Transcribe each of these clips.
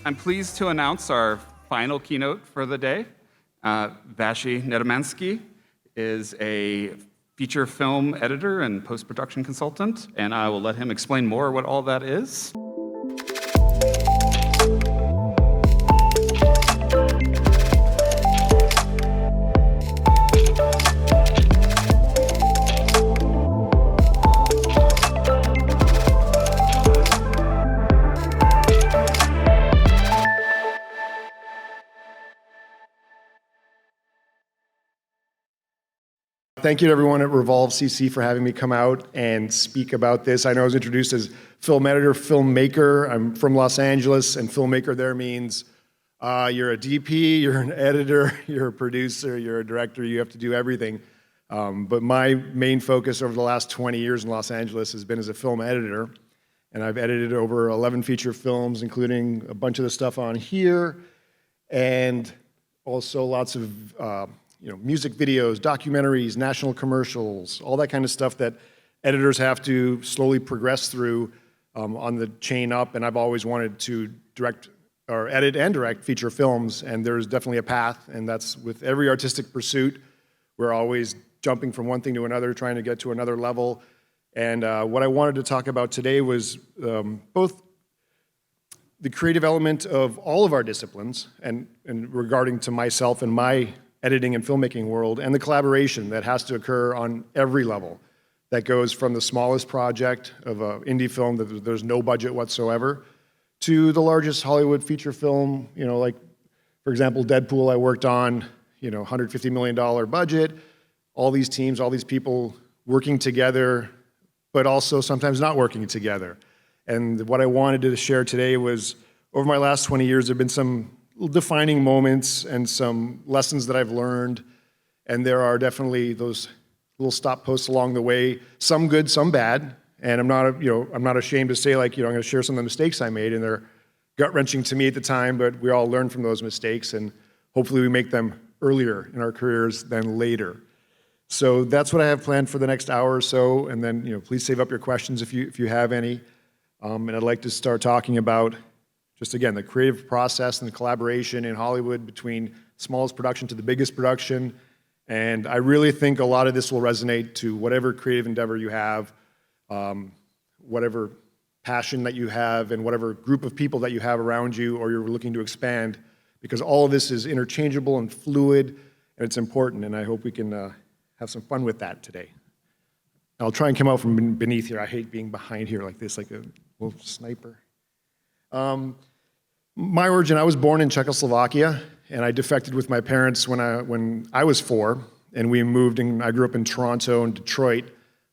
I'm pleased to announce our final keynote for the day. Vashi Nedomansky is a feature film editor and post-production consultant, and I will let him explain more what all that is. Thank you to everyone at Revolve CC for having me come out and speak about this. I know I was introduced as film editor, filmmaker. I'm from Los Angeles, and filmmaker there means you're a DP, you're an editor, you're a producer, you're a director, you have to do everything. But my main focus over the last 20 years in Los Angeles has been as a film editor, and I've edited over 11 feature films, including a bunch of the stuff on here, and also lots of music videos, documentaries, national commercials, all that kind of stuff that editors have to slowly progress through on the chain up. And I've always wanted to direct or edit and direct feature films, and there's definitely a path, and that's with every artistic pursuit. We're always jumping from one thing to another, trying to get to another level. And what I wanted to talk about today was both the creative element of all of our disciplines, and regarding to myself and my editing and filmmaking world, and the collaboration that has to occur on every level. That goes from the smallest project of an indie film that there's no budget whatsoever, to the largest Hollywood feature film, like, for example, Deadpool I worked on, $150 million budget, all these teams, all these people working together, but also sometimes not working together. And what I wanted to share today was, over my last 20 years, there have been some defining moments and some lessons that I've learned, and there are definitely those little stop posts along the way, some good, some bad, and I'm not ashamed to say, I'm going to share some of the mistakes I made, and they're gut-wrenching to me at the time, but we all learn from those mistakes, and hopefully we make them earlier in our careers than later. So that's what I have planned for the next hour or so, and then please save up your questions if you have any, and I'd like to start talking about just again, the creative process and the collaboration in Hollywood between smallest production to the biggest production. And I really think a lot of this will resonate to whatever creative endeavor you have, whatever passion that you have, and whatever group of people that you have around you or you're looking to expand, because all of this is interchangeable and fluid, and it's important, and I hope we can have some fun with that today. I'll try and come out from beneath here. I hate being behind here like this, like a little sniper. My origin, I was born in Czechoslovakia, and I defected with my parents when I was 4, and we moved, and I grew up in Toronto and Detroit.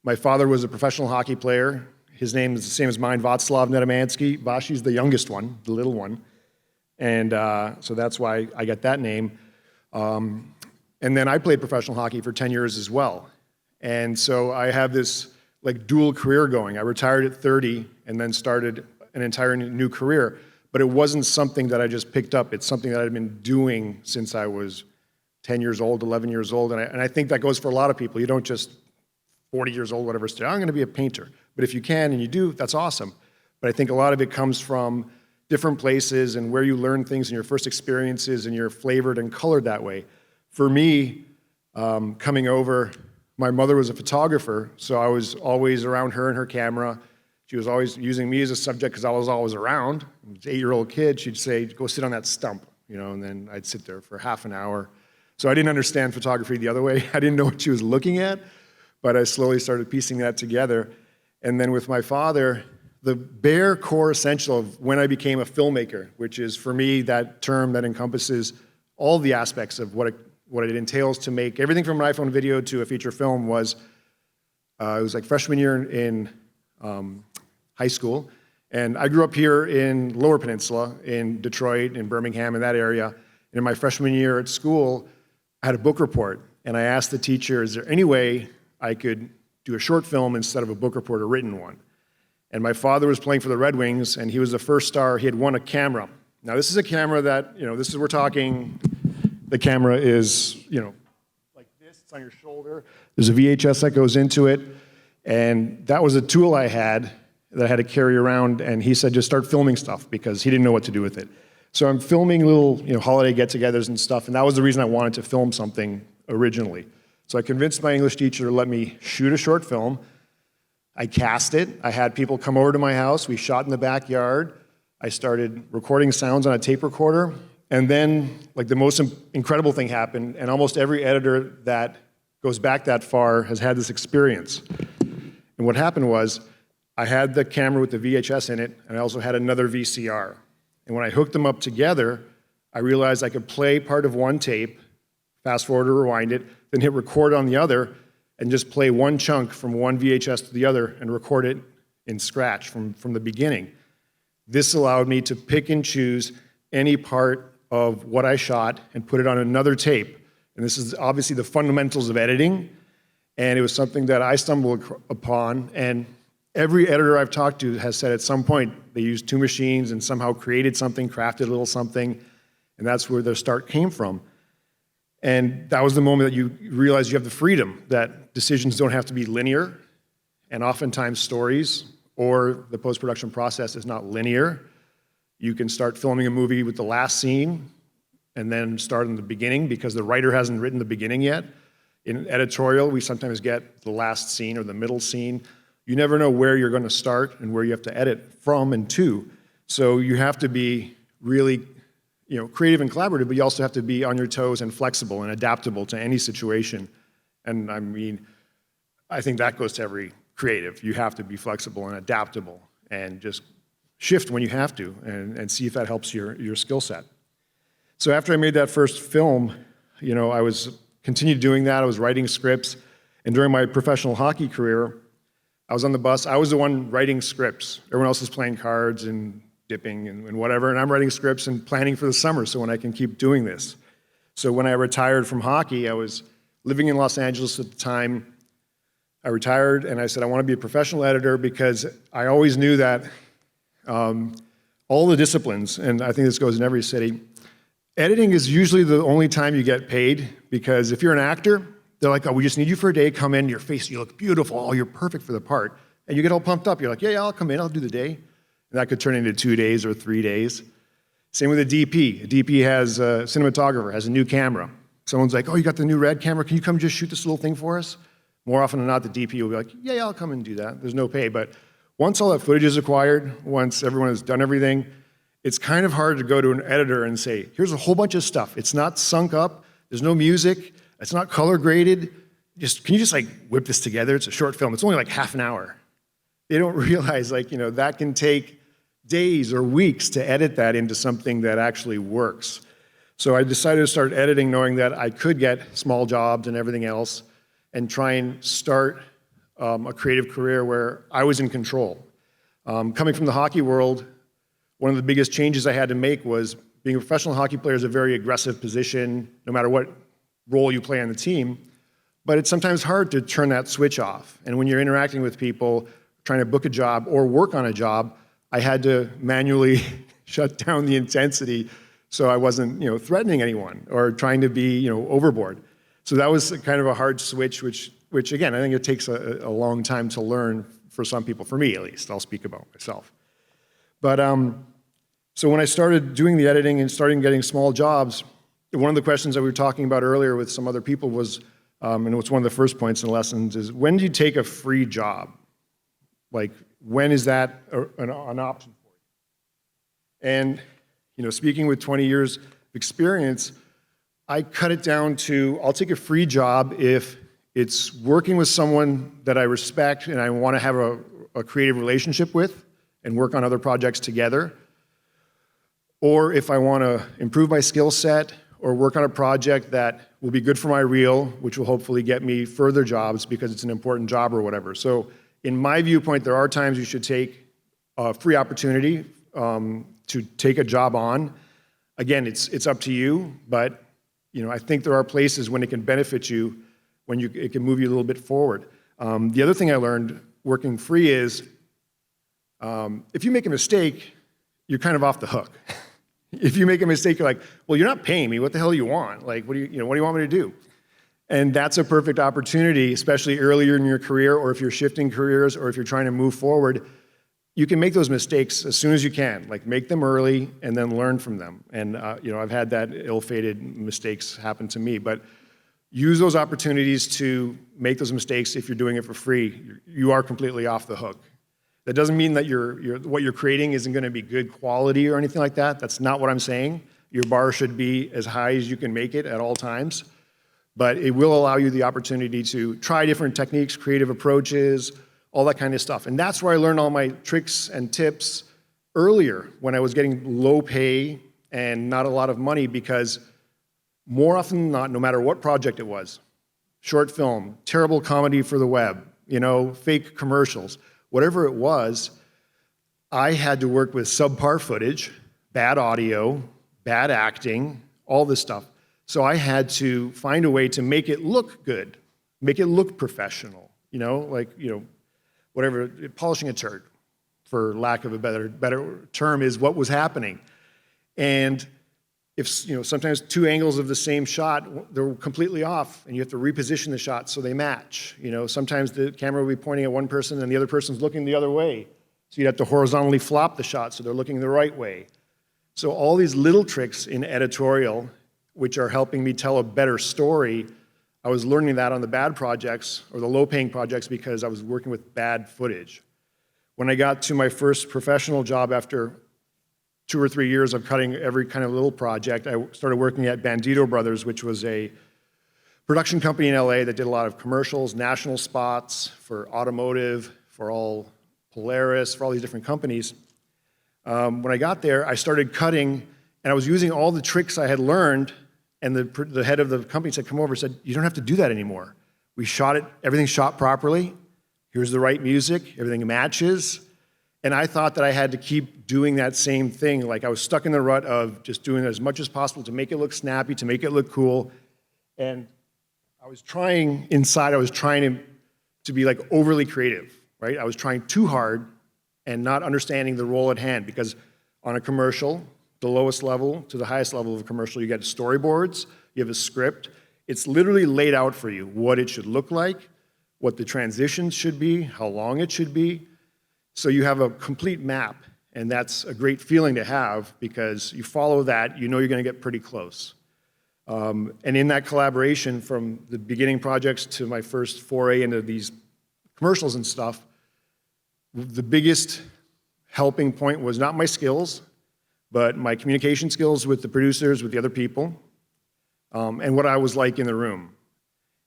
My father was a professional hockey player. His name is the same as mine, Václav Nedomansky. Vashi's the youngest one, the little one, and so that's why I got that name. And then I played professional hockey for 10 years as well, and so I have this dual career going. I retired at 30 and then started an entire new career. But it wasn't something that I just picked up. It's something that I've been doing since I was 10 years old, 11 years old. And I think that goes for a lot of people. You don't just 40 years old, whatever, say, I'm going to be a painter. But if you can and you do, that's awesome. But I think a lot of it comes from different places and where you learn things and your first experiences, and you're flavored and colored that way. For me, coming over, my mother was a photographer, so I was always around her and her camera. She was always using me as a subject because I was always around. As an 8-year-old kid, she'd say, go sit on that stump, and then I'd sit there for half an hour. So I didn't understand photography the other way. I didn't know what she was looking at, but I slowly started piecing that together. And then with my father, the bare core essential of when I became a filmmaker, which is for me that term that encompasses all the aspects of what it entails to make everything from an iPhone video to a feature film, was it was like freshman year in high school, and I grew up here in Lower Peninsula, in Detroit, in Birmingham, in that area. And in my freshman year at school, I had a book report, and I asked the teacher, is there any way I could do a short film instead of a book report, a written one? And my father was playing for the Red Wings, and he was the first star. He had won a camera. Now this is a camera that, we're talking, the camera is, like this, it's on your shoulder. There's a VHS that goes into it, and that was a tool I had that I had to carry around, and he said, just start filming stuff, because he didn't know what to do with it. So I'm filming little holiday get-togethers and stuff, and that was the reason I wanted to film something originally. So I convinced my English teacher to let me shoot a short film. I cast it. I had people come over to my house. We shot in the backyard. I started recording sounds on a tape recorder. And then, like, the most incredible thing happened, and almost every editor that goes back that far has had this experience. And what happened was, I had the camera with the VHS in it, and I also had another VCR. And when I hooked them up together, I realized I could play part of one tape, fast forward or rewind it, then hit record on the other, and just play one chunk from one VHS to the other and record it in Scratch from the beginning. This allowed me to pick and choose any part of what I shot and put it on another tape. And this is obviously the fundamentals of editing, and it was something that I stumbled upon, and every editor I've talked to has said at some point they used two machines and somehow created something, crafted a little something, and that's where their start came from. And that was the moment that you realize you have the freedom, that decisions don't have to be linear, and oftentimes stories or the post-production process is not linear. You can start filming a movie with the last scene and then start in the beginning because the writer hasn't written the beginning yet. In editorial, we sometimes get the last scene or the middle scene. You never know where you're going to start and where you have to edit from and to. So you have to be really creative and collaborative, but you also have to be on your toes and flexible and adaptable to any situation. And I mean, I think that goes to every creative. You have to be flexible and adaptable and just shift when you have to and see if that helps your skill set. So after I made that first film, I was continued doing that. I was writing scripts. And during my professional hockey career, I was on the bus. I was the one writing scripts. Everyone else is playing cards and dipping and whatever, and I'm writing scripts and planning for the summer so when I can keep doing this. So when I retired from hockey, I was living in Los Angeles at the time. I retired and I said, I want to be a professional editor because I always knew that all the disciplines, and I think this goes in every city, editing is usually the only time you get paid because if you're an actor, they're like, oh, we just need you for a day, come in, your face, you look beautiful, oh, you're perfect for the part. And you get all pumped up. You're like, yeah, I'll come in, I'll do the day. And that could turn into 2 days or 3 days. Same with a DP. A DP has a cinematographer, has a new camera. Someone's like, oh, you got the new red camera, can you come just shoot this little thing for us? More often than not, the DP will be like, yeah, I'll come and do that. There's no pay. But once all that footage is acquired, once everyone has done everything, it's kind of hard to go to an editor and say, here's a whole bunch of stuff. It's not sunk up, there's no music, it's not color graded. Can you just like whip this together? It's a short film. It's only like half an hour. They don't realize that can take days or weeks to edit that into something that actually works. So I decided to start editing knowing that I could get small jobs and everything else and try and start a creative career where I was in control. Coming from the hockey world, one of the biggest changes I had to make was being a professional hockey player is a very aggressive position, no matter what role you play on the team, but it's sometimes hard to turn that switch off. And when you're interacting with people, trying to book a job or work on a job, I had to manually shut down the intensity so I wasn't threatening anyone or trying to be overboard. So that was kind of a hard switch, which again, I think it takes a long time to learn for some people, for me at least. I'll speak about myself. But so when I started doing the editing and starting getting small jobs, one of the questions that we were talking about earlier with some other people was, and it's one of the first points in lessons, is when do you take a free job? Like, when is that an option for you? And, speaking with 20 years of experience, I cut it down to, I'll take a free job if it's working with someone that I respect and I want to have a creative relationship with and work on other projects together, or if I want to improve my skill set or work on a project that will be good for my reel, which will hopefully get me further jobs because it's an important job or whatever. So in my viewpoint, there are times you should take a free opportunity to take a job on. Again, it's up to you, but I think there are places when it can benefit you, when it can move you a little bit forward. The other thing I learned working free is if you make a mistake, you're kind of off the hook. If you make a mistake, you're like, well, you're not paying me. What the hell do you want? Like, what do you want me to do? And that's a perfect opportunity, especially earlier in your career, or if you're shifting careers, or if you're trying to move forward. you can make those mistakes as soon as you can. Like, make them early and then learn from them. And you know, I've had that ill-fated mistakes happen to me, but use those opportunities to make those mistakes. If you're doing it for free, you are completely off the hook. That doesn't mean that what you're creating isn't going to be good quality or anything like that. That's not what I'm saying. Your bar should be as high as you can make it at all times. But it will allow you the opportunity to try different techniques, creative approaches, all that kind of stuff. And that's where I learned all my tricks and tips earlier, when I was getting low pay and not a lot of money, because more often than not, no matter what project it was, short film, terrible comedy for the web, you know, fake commercials, whatever it was, I had to work with subpar footage, bad audio, bad acting, all this stuff. So I had to find a way to make it look good, make it look professional, you know, like, you know, whatever, polishing a turd, for lack of a better term, is what was happening. And if, you know, sometimes two angles of the same shot, they're completely off, and you have to reposition the shot so they match. You know, sometimes the camera will be pointing at one person and the other person's looking the other way. So you'd have to horizontally flop the shot so they're looking the right way. So all these little tricks in editorial, which are helping me tell a better story, I was learning that on the bad projects, or the low-paying projects, because I was working with bad footage. When I got to my first professional job after 2 or 3 years of cutting every kind of little project, I started working at Bandito Brothers, which was a production company in LA that did a lot of commercials, national spots for automotive, for all Polaris, for all these different companies. When I got there, I started cutting, and I was using all the tricks I had learned, and the head of the company said, come over, and said, you don't have to do that anymore. We shot it, everything's shot properly, here's the right music, everything matches. And I thought that I had to keep doing that same thing. Like, I was stuck in the rut of just doing as much as possible to make it look snappy, to make it look cool. And I was trying, inside, I was trying to be like overly creative, right? I was trying too hard and not understanding the role at hand, because on a commercial, the lowest level to the highest level of a commercial, you get storyboards, you have a script. It's literally laid out for you what it should look like, what the transitions should be, how long it should be. So you have a complete map, and that's a great feeling to have, because you follow that, you know you're going to get pretty close. And in that collaboration, from the beginning projects to my first foray into these commercials and stuff, the biggest helping point was not my skills, but my communication skills with the producers, with the other people, and what I was like in the room.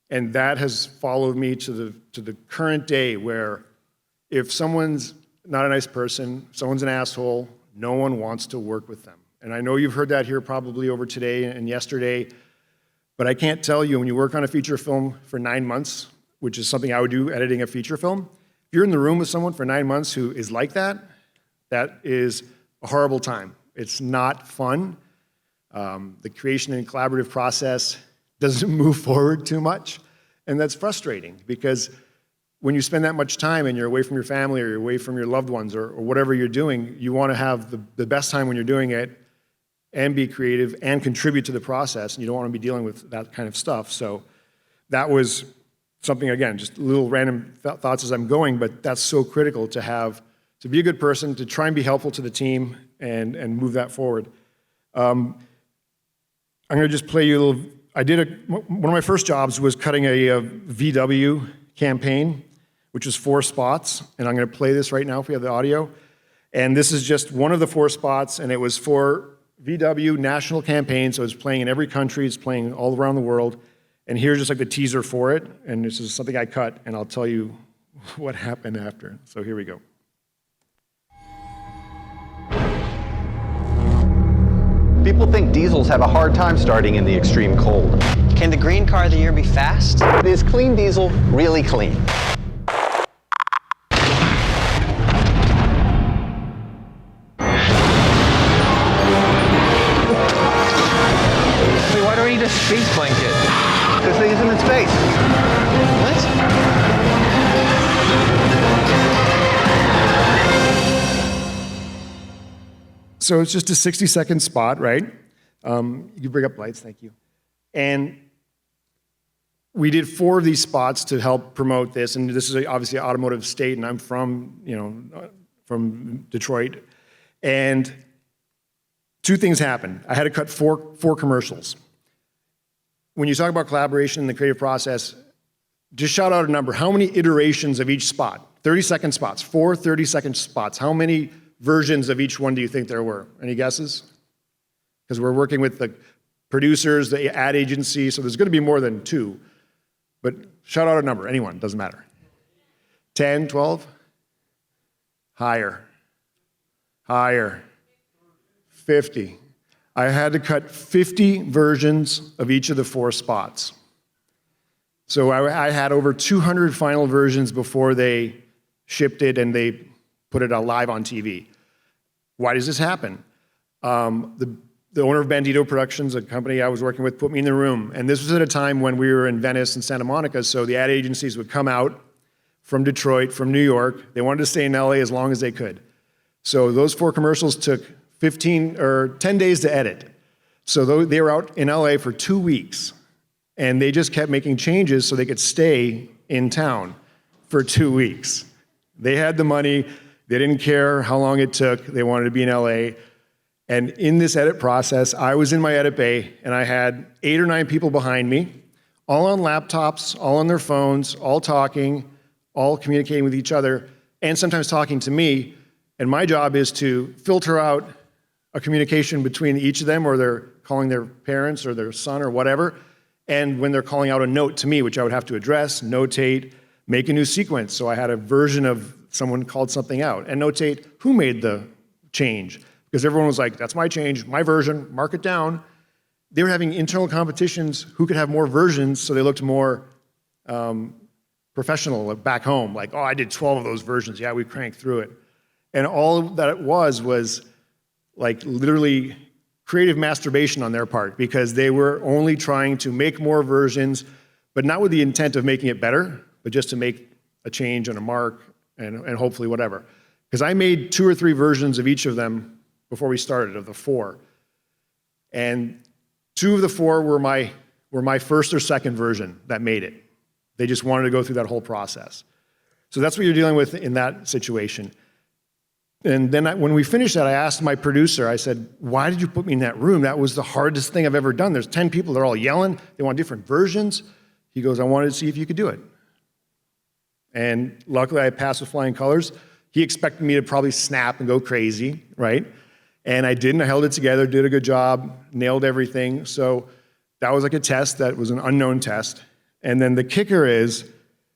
And that has followed me to the current day, where if someone's not a nice person, someone's an asshole, no one wants to work with them. And I know you've heard that here probably over today and yesterday, but I can't tell you, when you work on a feature film for 9 months, which is something I would do editing a feature film, if you're in the room with someone for 9 months who is like that, that is a horrible time. It's not fun. The creation and collaborative process doesn't move forward too much, and that's frustrating, because when you spend that much time and you're away from your family, or you're away from your loved ones, or whatever you're doing, you want to have the best time when you're doing it, and be creative and contribute to the process, and you don't want to be dealing with that kind of stuff. So that was something, again, just little random thoughts as I'm going, but that's so critical to have, to be a good person, to try and be helpful to the team, and move that forward. I'm going to just play you a little. One of my first jobs was cutting a VW campaign, which was 4 spots, and I'm going to play this right now if we have the audio. And this is just one of the 4 spots, and it was for VW national campaign, so it's playing in every country, it's playing all around the world. And here's just like the teaser for it, and this is something I cut, and I'll tell you what happened after. So here we go. People think diesels have a hard time starting in the extreme cold. Can the green car of the year be fast? Is clean diesel really clean? Wait, why do we need a space blanket? Because they use them in space. What? So it's just a 60-second spot, right? You bring up lights, thank you. And we did 4 of these spots to help promote this, and this is obviously an automotive state, and I'm from from Detroit. And two things happened. I had to cut four commercials. When you talk about collaboration in the creative process, just shout out a number. How many iterations of each spot? 30-second spots, 4 30-second spots. How many versions of each one do you think there were? Any guesses? Because we're working with the producers, the ad agency, so there's going to be more than 2. But shout out a number, anyone, doesn't matter. 10, 12? Higher. Higher. 50. I had to cut 50 versions of each of the 4 spots. So I had over 200 final versions before they shipped it and they put it out live on TV. Why does this happen? The owner of Bandito Productions, a company I was working with, put me in the room. And this was at a time when we were in Venice and Santa Monica, so the ad agencies would come out from Detroit, from New York. They wanted to stay in LA as long as they could. So those 4 commercials took 10 days to edit. So they were out in LA for 2 weeks. And they just kept making changes so they could stay in town for 2 weeks. They had the money. They didn't care how long it took. They wanted to be in LA. And in this edit process, I was in my edit bay, and I had 8 or 9 people behind me, all on laptops, all on their phones, all talking, all communicating with each other, and sometimes talking to me. And my job is to filter out a communication between each of them, or they're calling their parents or their son or whatever, and when they're calling out a note to me, which I would have to address, notate, make a new sequence. So I had a version of someone called something out, and notate who made the change. Because everyone was like, that's my change, my version, mark it down. They were having internal competitions, who could have more versions, so they looked more professional back home. Like, oh, I did 12 of those versions. Yeah, we cranked through it. And all that it was like literally creative masturbation on their part, because they were only trying to make more versions, but not with the intent of making it better, but just to make a change and a mark and hopefully whatever. Because I made 2 or 3 versions of each of them before we started, of the 4. And 2 of the 4 were my first or second version that made it. They just wanted to go through that whole process. So that's what you're dealing with in that situation. And then when we finished that, I asked my producer, I said, why did you put me in that room? That was the hardest thing I've ever done. There's 10 people, they're all yelling, they want different versions. He goes, I wanted to see if you could do it. And luckily I passed with flying colors. He expected me to probably snap and go crazy, right? And I didn't. I held it together, did a good job, nailed everything. So that was like a test that was an unknown test. And then the kicker is,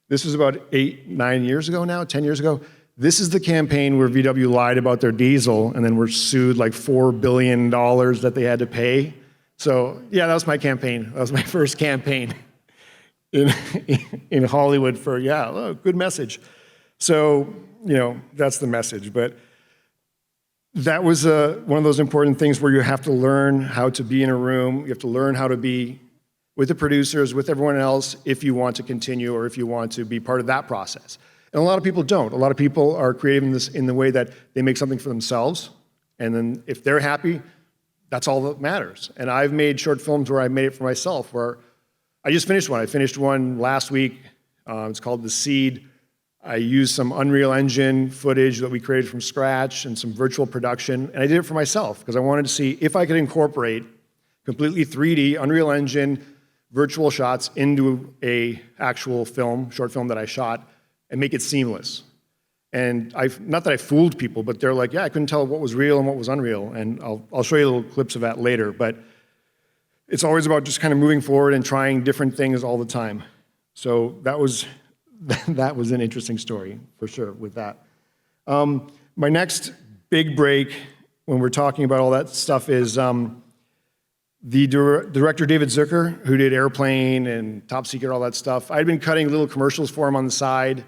this was about 8, 9 years ago now, 10 years ago. This is the campaign where VW lied about their diesel and then were sued like $4 billion that they had to pay. So yeah, that was my campaign. That was my first campaign in Hollywood for, good message. So, that's the message. But that was one of those important things where you have to learn how to be in a room. You have to learn how to be with the producers, with everyone else, if you want to continue or if you want to be part of that process. And a lot of people don't. A lot of people are creative in the way that they make something for themselves, and then if they're happy, that's all that matters. And I've made short films where I made it for myself, where I just finished one. I finished one last week. It's called The Seed. I used some Unreal Engine footage that we created from scratch and some virtual production, and I did it for myself because I wanted to see if I could incorporate completely 3D Unreal Engine virtual shots into a actual film, short film that I shot, and make it seamless. And not that I fooled people, but they're like, yeah, I couldn't tell what was real and what was unreal. And I'll show you little clips of that later. But it's always about just kind of moving forward and trying different things all the time. So that was an interesting story, for sure, with that. My next big break, when we're talking about all that stuff, is the director David Zucker, who did Airplane and Top Secret, all that stuff. I'd been cutting little commercials for him on the side,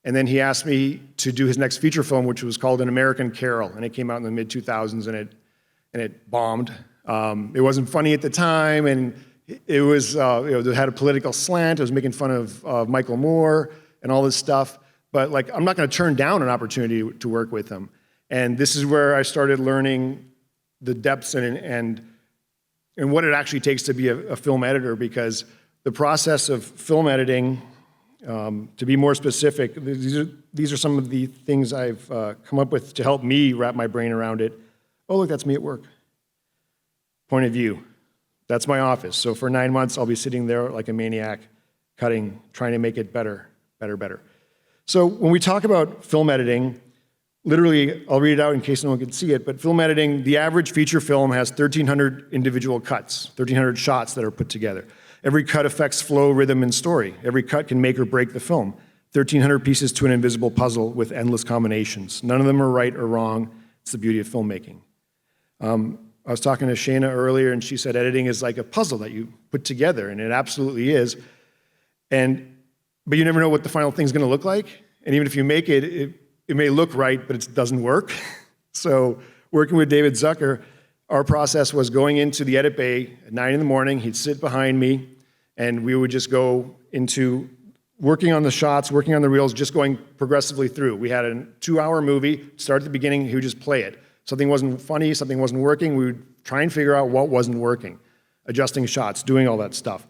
and then he asked me to do his next feature film, which was called An American Carol, and it came out in the mid-2000s, and it bombed. It wasn't funny at the time, and it was it had a political slant. It was making fun of Michael Moore and all this stuff. But like, I'm not going to turn down an opportunity to work with him. And this is where I started learning the depths and what it actually takes to be a film editor, because the process of film editing To be more specific, these are some of the things I've come up with to help me wrap my brain around it. Oh, look, that's me at work. Point of view. That's my office. So for 9 months, I'll be sitting there like a maniac, cutting, trying to make it better, better, better. So when we talk about film editing, literally, I'll read it out in case no one can see it, but film editing, the average feature film has 1,300 individual cuts, 1,300 shots that are put together. Every cut affects flow, rhythm, and story. Every cut can make or break the film. 1,300 pieces to an invisible puzzle with endless combinations. None of them are right or wrong. It's the beauty of filmmaking. I was talking to Shana earlier, and she said editing is like a puzzle that you put together, and it absolutely is. But you never know what the final thing's going to look like. And even if you make it, it may look right, but it doesn't work. So working with David Zucker, our process was going into the edit bay at 9 in the morning. He'd sit behind me, and we would just go into working on the shots, working on the reels, just going progressively through. We had a 2-hour movie, start at the beginning, he would just play it. Something wasn't funny, something wasn't working, we would try and figure out what wasn't working, adjusting shots, doing all that stuff.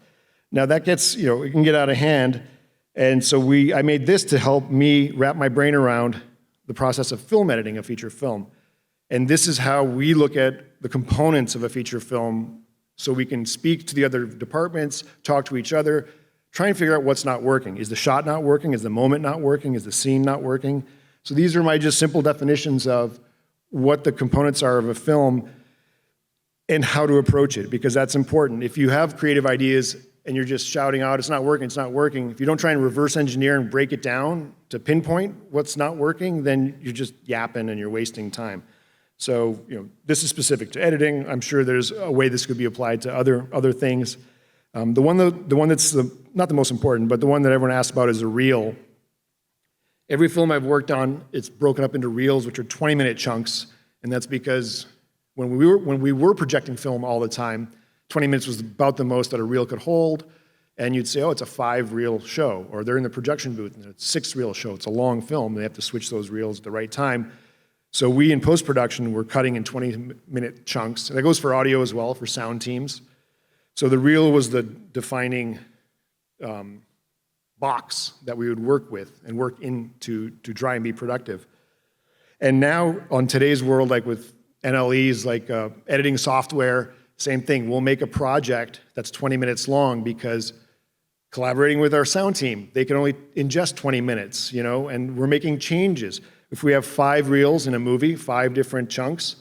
Now that gets, it can get out of hand, and so I made this to help me wrap my brain around the process of film editing a feature film. And this is how we look at the components of a feature film so we can speak to the other departments, talk to each other, try and figure out what's not working. Is the shot not working? Is the moment not working? Is the scene not working? So these are my just simple definitions of what the components are of a film and how to approach it, because that's important. If you have creative ideas and you're just shouting out, it's not working, if you don't try and reverse engineer and break it down to pinpoint what's not working, then you're just yapping and you're wasting time. So, this is specific to editing. I'm sure there's a way this could be applied to other things. The one that's not the most important, but the one that everyone asks about is a reel. Every film I've worked on, it's broken up into reels, which are 20-minute chunks, and that's because when we were projecting film all the time, 20 minutes was about the most that a reel could hold, and you'd say, oh, it's a 5-reel show, or they're in the projection booth, and it's a 6-reel show. It's a long film. They have to switch those reels at the right time. So we, in post-production, were cutting in 20-minute chunks. And that goes for audio as well, for sound teams. So the reel was the defining box that we would work with and work in to try and be productive. And now, on today's world, like with NLEs, like editing software, same thing. We'll make a project that's 20 minutes long because collaborating with our sound team, they can only ingest 20 minutes, and we're making changes. If we have 5 reels in a movie, 5 different chunks,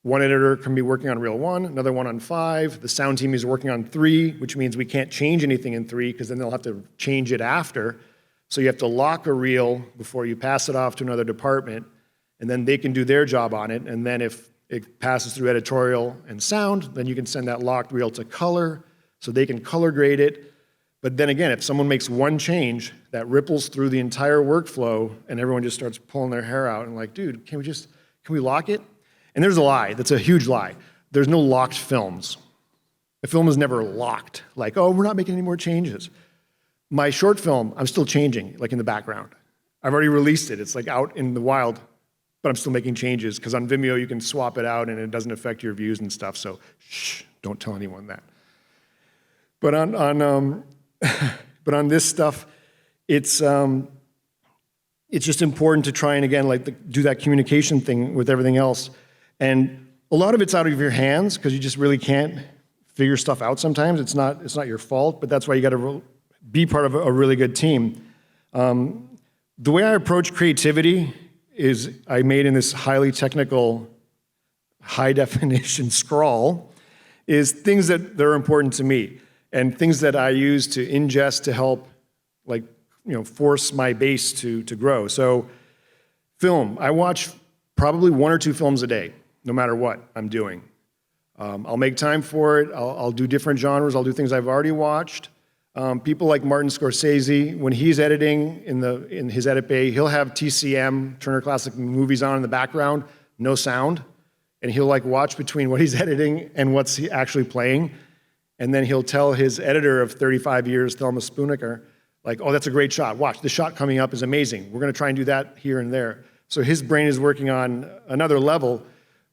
one editor can be working on reel 1, another one on 5, the sound team is working on 3, which means we can't change anything in 3 because then they'll have to change it after. So you have to lock a reel before you pass it off to another department, and then they can do their job on it, and then if it passes through editorial and sound, then you can send that locked reel to color, so they can color grade it. But then again, if someone makes one change, that ripples through the entire workflow, and everyone just starts pulling their hair out and like, dude, can we lock it? And there's a lie. That's a huge lie. There's no locked films. A film is never locked. Like, oh, we're not making any more changes. My short film, I'm still changing, like in the background. I've already released it. It's like out in the wild, but I'm still making changes because on Vimeo you can swap it out and it doesn't affect your views and stuff. So, shh, don't tell anyone that. But on this stuff, it's just important to try and again do that communication thing with everything else. And a lot of it's out of your hands because you just really can't figure stuff out sometimes. It's not your fault, but that's why you got to be part of a really good team. The way I approach creativity is I made in this highly technical, high definition scrawl is things that are important to me and things that I use to ingest to help force my base to grow. So film, I watch probably 1 or 2 films a day, no matter what I'm doing. I'll make time for it. I'll do different genres. I'll do things I've already watched. People like Martin Scorsese, when he's editing in his edit bay, he'll have TCM, Turner Classic Movies on in the background, no sound, and he'll watch between what he's editing and what's he actually playing, and then he'll tell his editor of 35 years, Thelma Spoonaker, oh, that's a great shot. Watch, the shot coming up is amazing. We're going to try and do that here and there. So his brain is working on another level,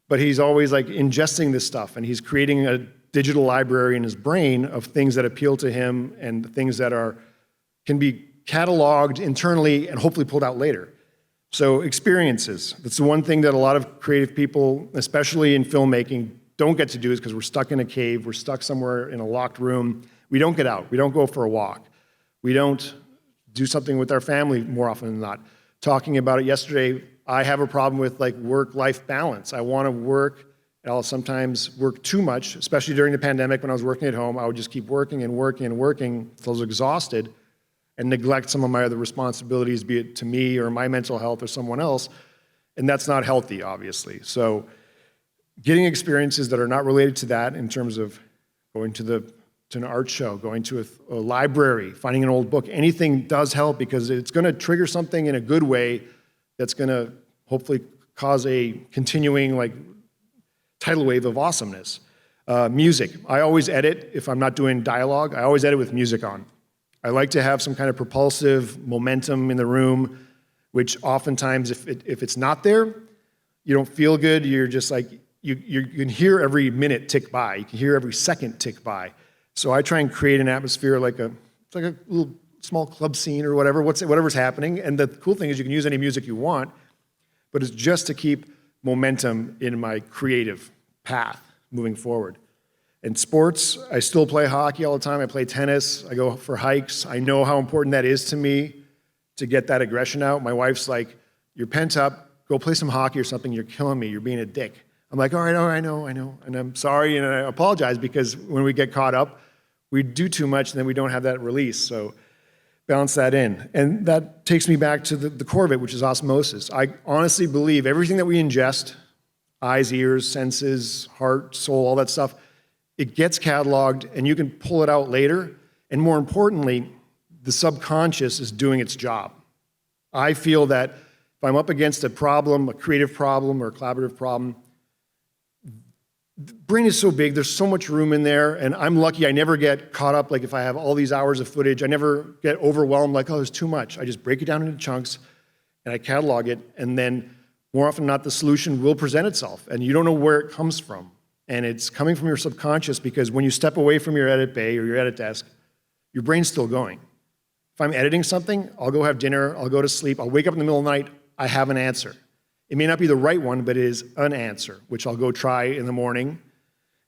but he's always ingesting this stuff, and he's creating a digital library in his brain of things that appeal to him and things that can be cataloged internally and hopefully pulled out later. So experiences, that's the one thing that a lot of creative people, especially in filmmaking, don't get to do is because we're stuck in a cave, we're stuck somewhere in a locked room. We don't get out, we don't go for a walk. We don't do something with our family more often than not. Talking about it yesterday, I have a problem with like work-life balance. I want to work, and I'll sometimes work too much, especially during the pandemic when I was working at home. I would just keep working and working and working until I was exhausted and neglect some of my other responsibilities, be it to me or my mental health or someone else, and that's not healthy, obviously. So getting experiences that are not related to that in terms of going to an art show, going to a library, finding an old book, anything does help because it's gonna trigger something in a good way that's gonna hopefully cause a continuing like tidal wave of awesomeness. Music, I always edit, if I'm not doing dialogue, I always edit with music on. I like to have some kind of propulsive momentum in the room, which oftentimes if it's not there, you don't feel good, you're just like, you can hear every minute tick by, you can hear every second tick by. So I try and create an atmosphere like it's like a little small club scene or whatever, whatever's happening. And the cool thing is you can use any music you want, but it's just to keep momentum in my creative path moving forward. In sports, I still play hockey all the time. I play tennis. I go for hikes. I know how important that is to me to get that aggression out. My wife's like, you're pent up. Go play some hockey or something. You're killing me. You're being a dick. I'm like, all right, I know. And I'm sorry, and I apologize because when we get caught up, we do too much and then we don't have that release. So balance that in. And that takes me back to the core of it, which is osmosis. I honestly believe everything that we ingest, eyes, ears, senses, heart, soul, all that stuff, it gets cataloged and you can pull it out later. And more importantly, the subconscious is doing its job. I feel that if I'm up against a problem, a creative problem or a collaborative problem, the brain is so big, there's so much room in there, and I'm lucky I never get caught up, like if I have all these hours of footage, I never get overwhelmed, like, oh, there's too much. I just break it down into chunks, and I catalog it, and then more often than not, the solution will present itself, and you don't know where it comes from. And it's coming from your subconscious because when you step away from your edit bay or your edit desk, your brain's still going. If I'm editing something, I'll go have dinner, I'll go to sleep, I'll wake up in the middle of the night, I have an answer. It may not be the right one, but it is an answer, which I'll go try in the morning,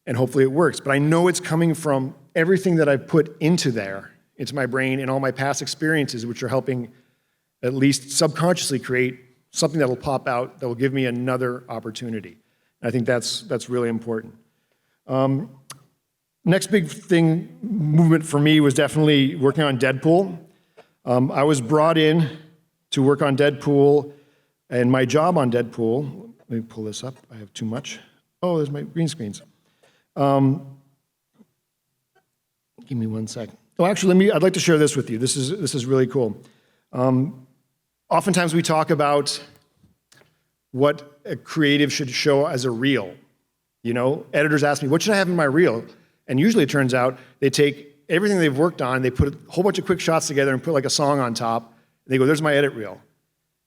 and hopefully it works. But I know it's coming from everything that I've put into there, into my brain, and all my past experiences, which are helping at least subconsciously create something that will pop out that will give me another opportunity. And I think that's really important. Next big thing, movement for me was definitely working on Deadpool. I was brought in to work on Deadpool, and my job on Deadpool, let me pull this up, I have too much. Oh, there's my green screens. Give me 1 sec. Oh, actually, I'd like to share this with you. This is really cool. Oftentimes we talk about what a creative should show as a reel. You know, editors ask me, what should I have in my reel? And usually it turns out they take everything they've worked on, they put a whole bunch of quick shots together and put like a song on top, and they go, there's my edit reel.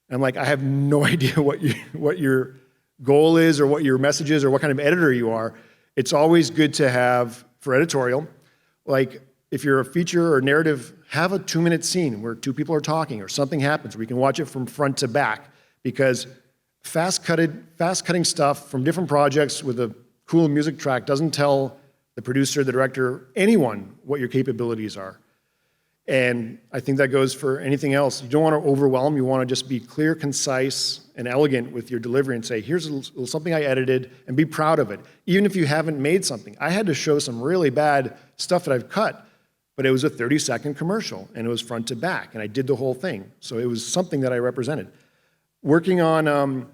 And I'm like, I have no idea what your goal is or what your message is or what kind of editor you are. It's always good to have, for editorial, like if you're a feature or narrative, have a 2-minute scene where 2 people are talking or something happens where you can watch it from front to back, because fast-cutting stuff from different projects with a cool music track doesn't tell the producer, the director, anyone what your capabilities are. And I think that goes for anything else. You don't want to overwhelm. You want to just be clear, concise, and elegant with your delivery and say, here's something I edited, and be proud of it. Even if you haven't made something. I had to show some really bad stuff that I've cut, but it was a 30-second commercial, and it was front to back, and I did the whole thing. So it was something that I represented. Working on,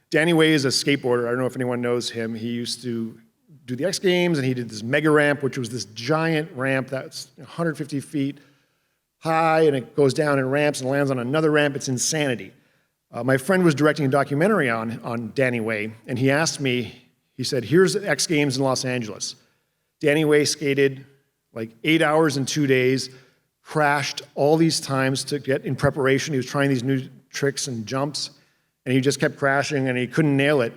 Danny Way is a skateboarder. I don't know if anyone knows him. He used to do the X Games, and he did this mega ramp, which was this giant ramp that's 150 feet high, and it goes down and ramps and lands on another ramp. It's insanity. My friend was directing a documentary on Danny Way, and he asked me, he said, here's the X Games in Los Angeles. Danny Way skated like 8 hours and 2 days, crashed all these times to get in preparation. He was trying these new tricks and jumps, and he just kept crashing, and he couldn't nail it.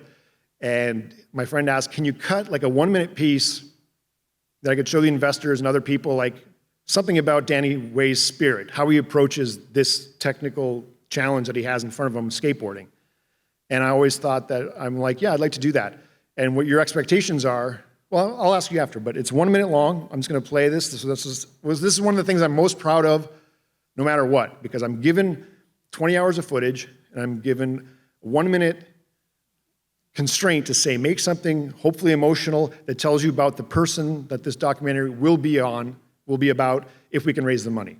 And my friend asked, can you cut like a 1-minute piece that I could show the investors and other people, like, something about Danny Way's spirit, how he approaches this technical challenge that he has in front of him, skateboarding. And I always thought that, I'm like, yeah, I'd like to do that. And what your expectations are, well, I'll ask you after, but it's 1 minute long. I'm just gonna play this. This is one of the things I'm most proud of, no matter what, because I'm given 20 hours of footage, and I'm given 1 minute constraint to say, make something hopefully emotional that tells you about the person that this documentary will be about, if we can raise the money.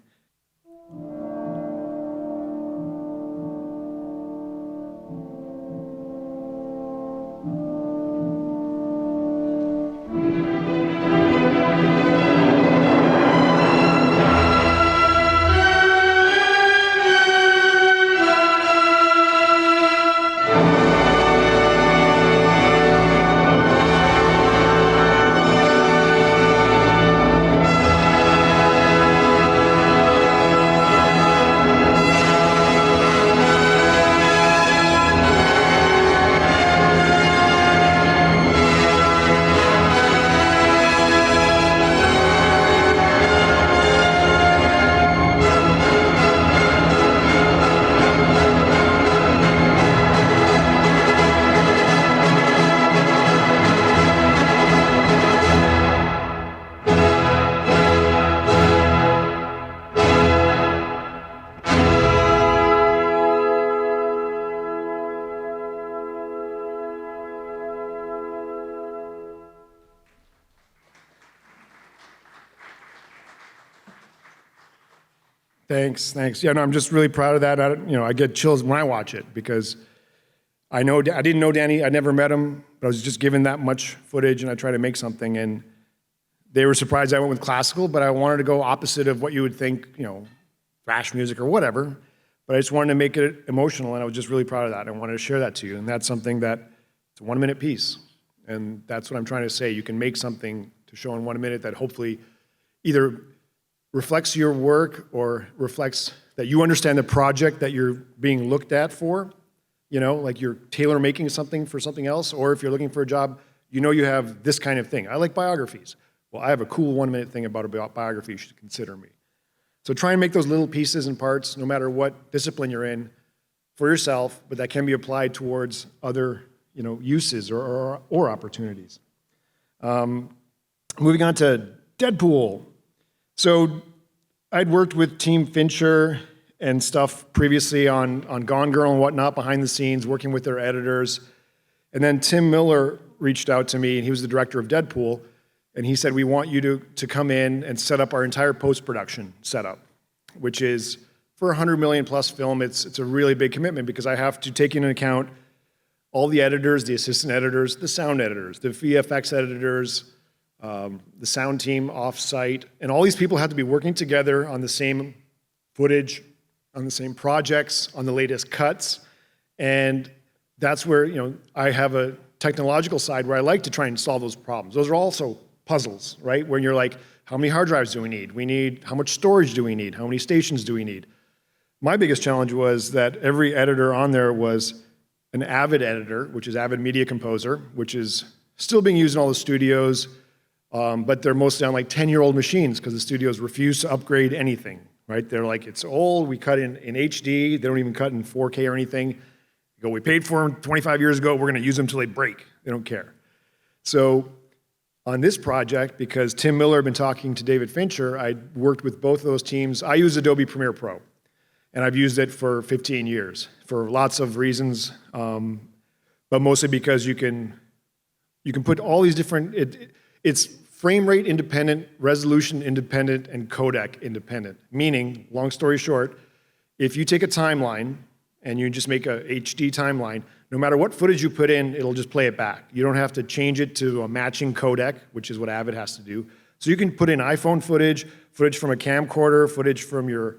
Thanks. Yeah, no, I'm just really proud of that. I get chills when I watch it because I didn't know Danny. I never met him, but I was just given that much footage, and I tried to make something. And they were surprised I went with classical, but I wanted to go opposite of what you would think, thrash music or whatever. But I just wanted to make it emotional, and I was just really proud of that. I wanted to share that to you, and that's something that it's a 1 minute piece, and that's what I'm trying to say. You can make something to show in 1 minute that hopefully either reflects your work or reflects that you understand the project that you're being looked at for, like you're tailor-making something for something else, or if you're looking for a job, you have this kind of thing. I like biographies. Well, I have a cool 1 minute thing about a biography, you should consider me. So try and make those little pieces and parts, no matter what discipline you're in, for yourself, but that can be applied towards other uses or opportunities. Moving on to Deadpool. So I'd worked with Team Fincher and stuff previously on Gone Girl and whatnot, behind the scenes, working with their editors. And then Tim Miller reached out to me, and he was the director of Deadpool, and he said, we want you to come in and set up our entire post-production setup, which is, for a 100 million plus film, it's a really big commitment because I have to take into account all the editors, the assistant editors, the sound editors, the VFX editors, the sound team off-site, and all these people have to be working together on the same footage, on the same projects, on the latest cuts, and that's where I have a technological side where I like to try and solve those problems. Those are also puzzles, right? Where you're like, how many hard drives do we need? How much storage do we need? How many stations do we need? My biggest challenge was that every editor on there was an Avid editor, which is Avid Media Composer, which is still being used in all the studios, but they're mostly on like 10-year-old machines because the studios refuse to upgrade anything, right? They're like, it's old, we cut in HD, they don't even cut in 4K or anything. You go, we paid for them 25 years ago, we're gonna use them until they break. They don't care. So on this project, because Tim Miller had been talking to David Fincher, I worked with both of those teams. I use Adobe Premiere Pro, and I've used it for 15 years for lots of reasons, but mostly because you can put all these different, it's frame rate independent, resolution independent, and codec independent. Meaning, long story short, if you take a timeline and you just make a HD timeline, no matter what footage you put in, it'll just play it back. You don't have to change it to a matching codec, which is what Avid has to do. So you can put in iPhone footage from a camcorder, footage from your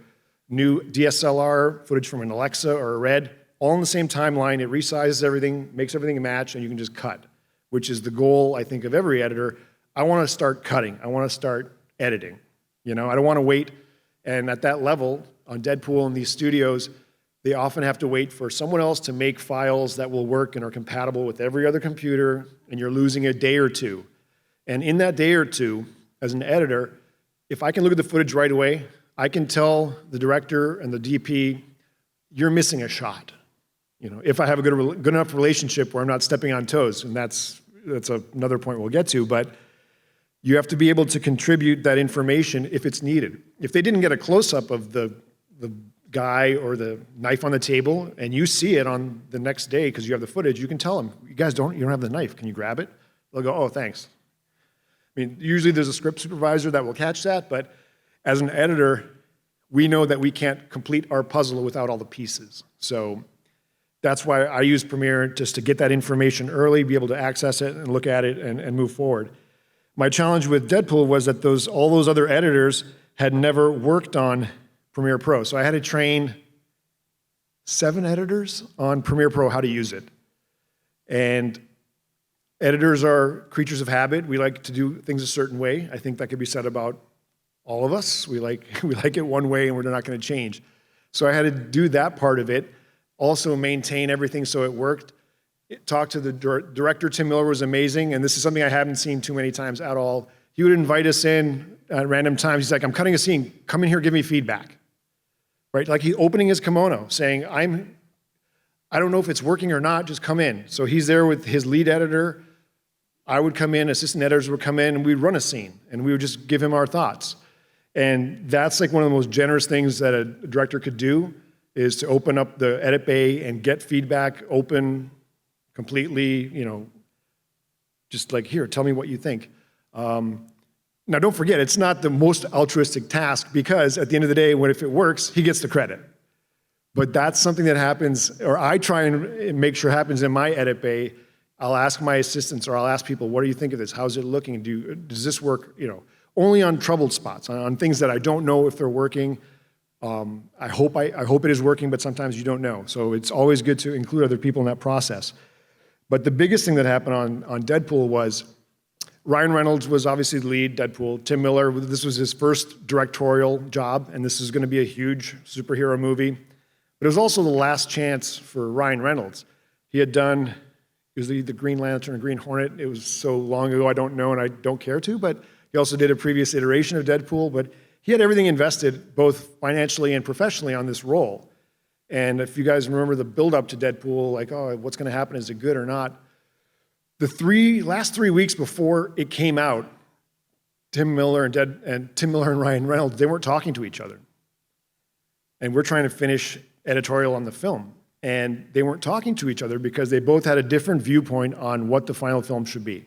new DSLR, footage from an Alexa or a Red, all in the same timeline. It resizes everything, makes everything match, and you can just cut, which is the goal, I think, of every editor. I want to start cutting. I want to start editing. I don't want to wait. And at that level, on Deadpool and these studios, they often have to wait for someone else to make files that will work and are compatible with every other computer, and you're losing a day or two. And in that day or two, as an editor, if I can look at the footage right away, I can tell the director and the DP, you're missing a shot. You know, if I have a good enough relationship where I'm not stepping on toes, and that's another point we'll get to, but you have to be able to contribute that information if it's needed. If they didn't get a close-up of the guy or the knife on the table, and you see it on the next day because you have the footage, you can tell them, you don't have the knife, can you grab it? They'll go, oh, thanks. I mean, usually there's a script supervisor that will catch that, but as an editor, we know that we can't complete our puzzle without all the pieces. So that's why I use Premiere, just to get that information early, be able to access it and look at it and move forward. My challenge with Deadpool was that all those other editors had never worked on Premiere Pro. So I had to train 7 editors on Premiere Pro how to use it. And editors are creatures of habit. We like to do things a certain way. I think that could be said about all of us. We like it one way and we're not going to change. So I had to do that part of it, also maintain everything so it worked. Talk to the director. Tim Miller was amazing, and this is something I haven't seen too many times at all. He would invite us in at random times. He's like, I'm cutting a scene. Come in here, give me feedback. Right? Like he's opening his kimono, saying, I don't know if it's working or not, just come in. So he's there with his lead editor. I would come in, assistant editors would come in, and we'd run a scene, and we would just give him our thoughts. And that's like one of the most generous things that a director could do, is to open up the edit bay and get feedback open completely, you know, just like, here, tell me what you think. Now, don't forget, it's not the most altruistic task, because at the end of the day, if it works, he gets the credit. But that's something that happens, or I try and make sure happens in my edit bay. I'll ask my assistants, or I'll ask people, what do you think of this? How's it looking? Does this work? You know, only on troubled spots, on things that I don't know if they're working. I hope it is working, but sometimes you don't know. So it's always good to include other people in that process. But the biggest thing that happened on Deadpool was Ryan Reynolds was obviously the lead, Deadpool. Tim Miller, this was his first directorial job, and this is going to be a huge superhero movie. But it was also the last chance for Ryan Reynolds. He had done, it was the Green Lantern and Green Hornet. It was so long ago, I don't know, and I don't care to, but he also did a previous iteration of Deadpool. But he had everything invested, both financially and professionally, on this role. And if you guys remember the build-up to Deadpool, like, oh, what's going to happen? Is it good or not? The last 3 weeks before it came out, Tim Miller and Ryan Reynolds, they weren't talking to each other. And we're trying to finish editorial on the film. And they weren't talking to each other because they both had a different viewpoint on what the final film should be.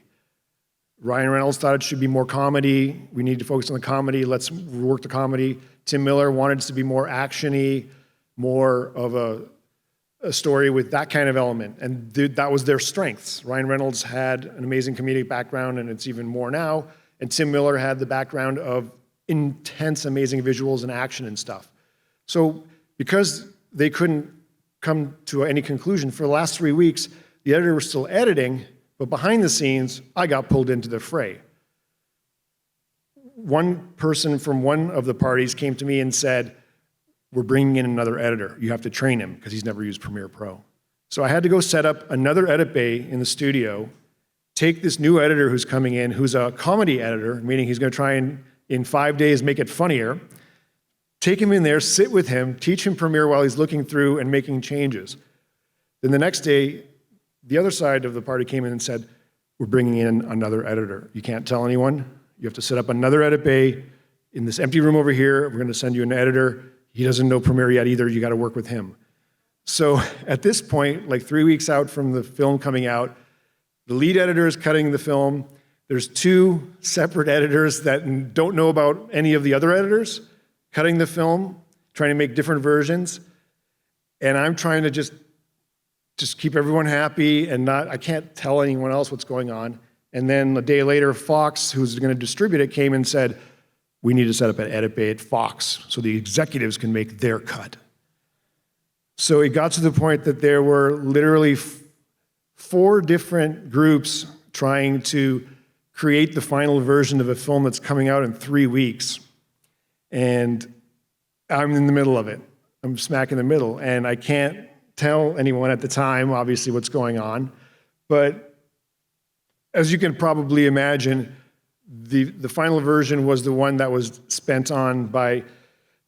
Ryan Reynolds thought it should be more comedy. We need to focus on the comedy. Let's work the comedy. Tim Miller wanted it to be more action-y, more of a story with that kind of element. And that was their strengths. Ryan Reynolds had an amazing comedic background, and it's even more now. And Tim Miller had the background of intense, amazing visuals and action and stuff. So because they couldn't come to any conclusion, for the last 3 weeks, the editor was still editing, but behind the scenes, I got pulled into the fray. One person from one of the parties came to me and said, we're bringing in another editor. You have to train him because he's never used Premiere Pro. So I had to go set up another edit bay in the studio, take this new editor who's coming in, who's a comedy editor, meaning he's going to try and, in 5 days, make it funnier, take him in there, sit with him, teach him Premiere while he's looking through and making changes. Then the next day, the other side of the party came in and said, we're bringing in another editor. You can't tell anyone. You have to set up another edit bay in this empty room over here. We're going to send you an editor. He doesn't know Premiere yet either. You got to work with him. So at this point, like 3 weeks out from the film coming out, the lead editor is cutting the film. There's 2 separate editors that don't know about any of the other editors cutting the film, trying to make different versions. And I'm trying to just keep everyone happy and I can't tell anyone else what's going on. And then a day later, Fox, who's going to distribute it, came and said, we need to set up an edit bay at Fox so the executives can make their cut. So it got to the point that there were literally 4 different groups trying to create the final version of a film that's coming out in 3 weeks. And I'm in the middle of it. I'm smack in the middle. And I can't tell anyone at the time, obviously, what's going on. But as you can probably imagine, The final version was the one that was spent on by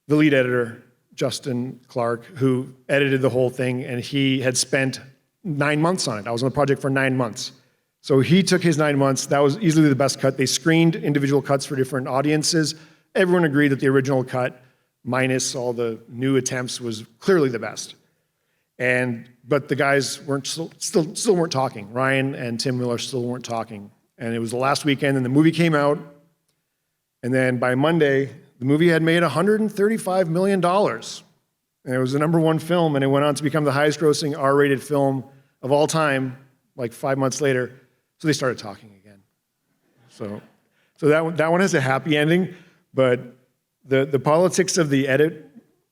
the lead editor, Justin Clark, who edited the whole thing, and he had spent 9 months on it. I was on the project for 9 months. So he took his 9 months. That was easily the best cut. They screened individual cuts for different audiences. Everyone agreed that the original cut, minus all the new attempts, was clearly the best. But the guys still weren't talking. Ryan and Tim Miller still weren't talking. And it was the last weekend, and the movie came out. And then by Monday, the movie had made $135 million. And it was the #1 film, and it went on to become the highest-grossing R-rated film of all time, like 5 months later. So they started talking again. So that one has a happy ending, but the politics of the edit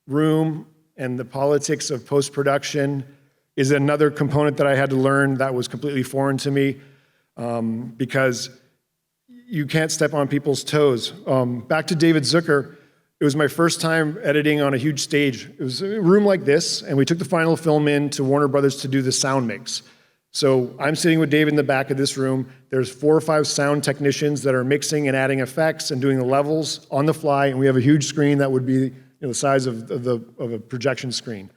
room and the politics of post-production is another component that I had to learn that was completely foreign to me, because you can't step on people's toes. Back to David Zucker, it was my first time editing on a huge stage. It was a room like this, and we took the final film in to Warner Brothers to do the sound mix. So I'm sitting with David in the back of this room. There's 4 or 5 sound technicians that are mixing and adding effects and doing the levels on the fly, and we have a huge screen that would be the size of a projection screen.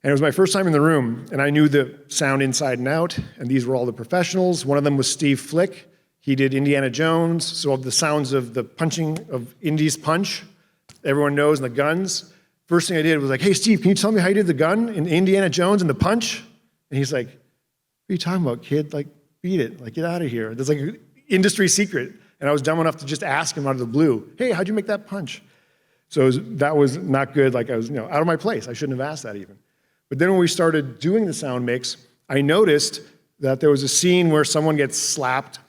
And it was my first time in the room, and I knew the sound inside and out, and these were all the professionals. One of them was Steve Flick. He did Indiana Jones, so the sounds of the punching of Indy's punch, everyone knows, and the guns. First thing I did was like, hey, Steve, can you tell me how you did the gun in Indiana Jones and the punch? And he's like, what are you talking about, kid? Like, beat it. Like, get out of here. That's like an industry secret. And I was dumb enough to just ask him out of the blue, hey, how'd you make that punch? So that was not good. Like, I was out of my place. I shouldn't have asked that even. But then when we started doing the sound mix, I noticed that there was a scene where someone gets slapped,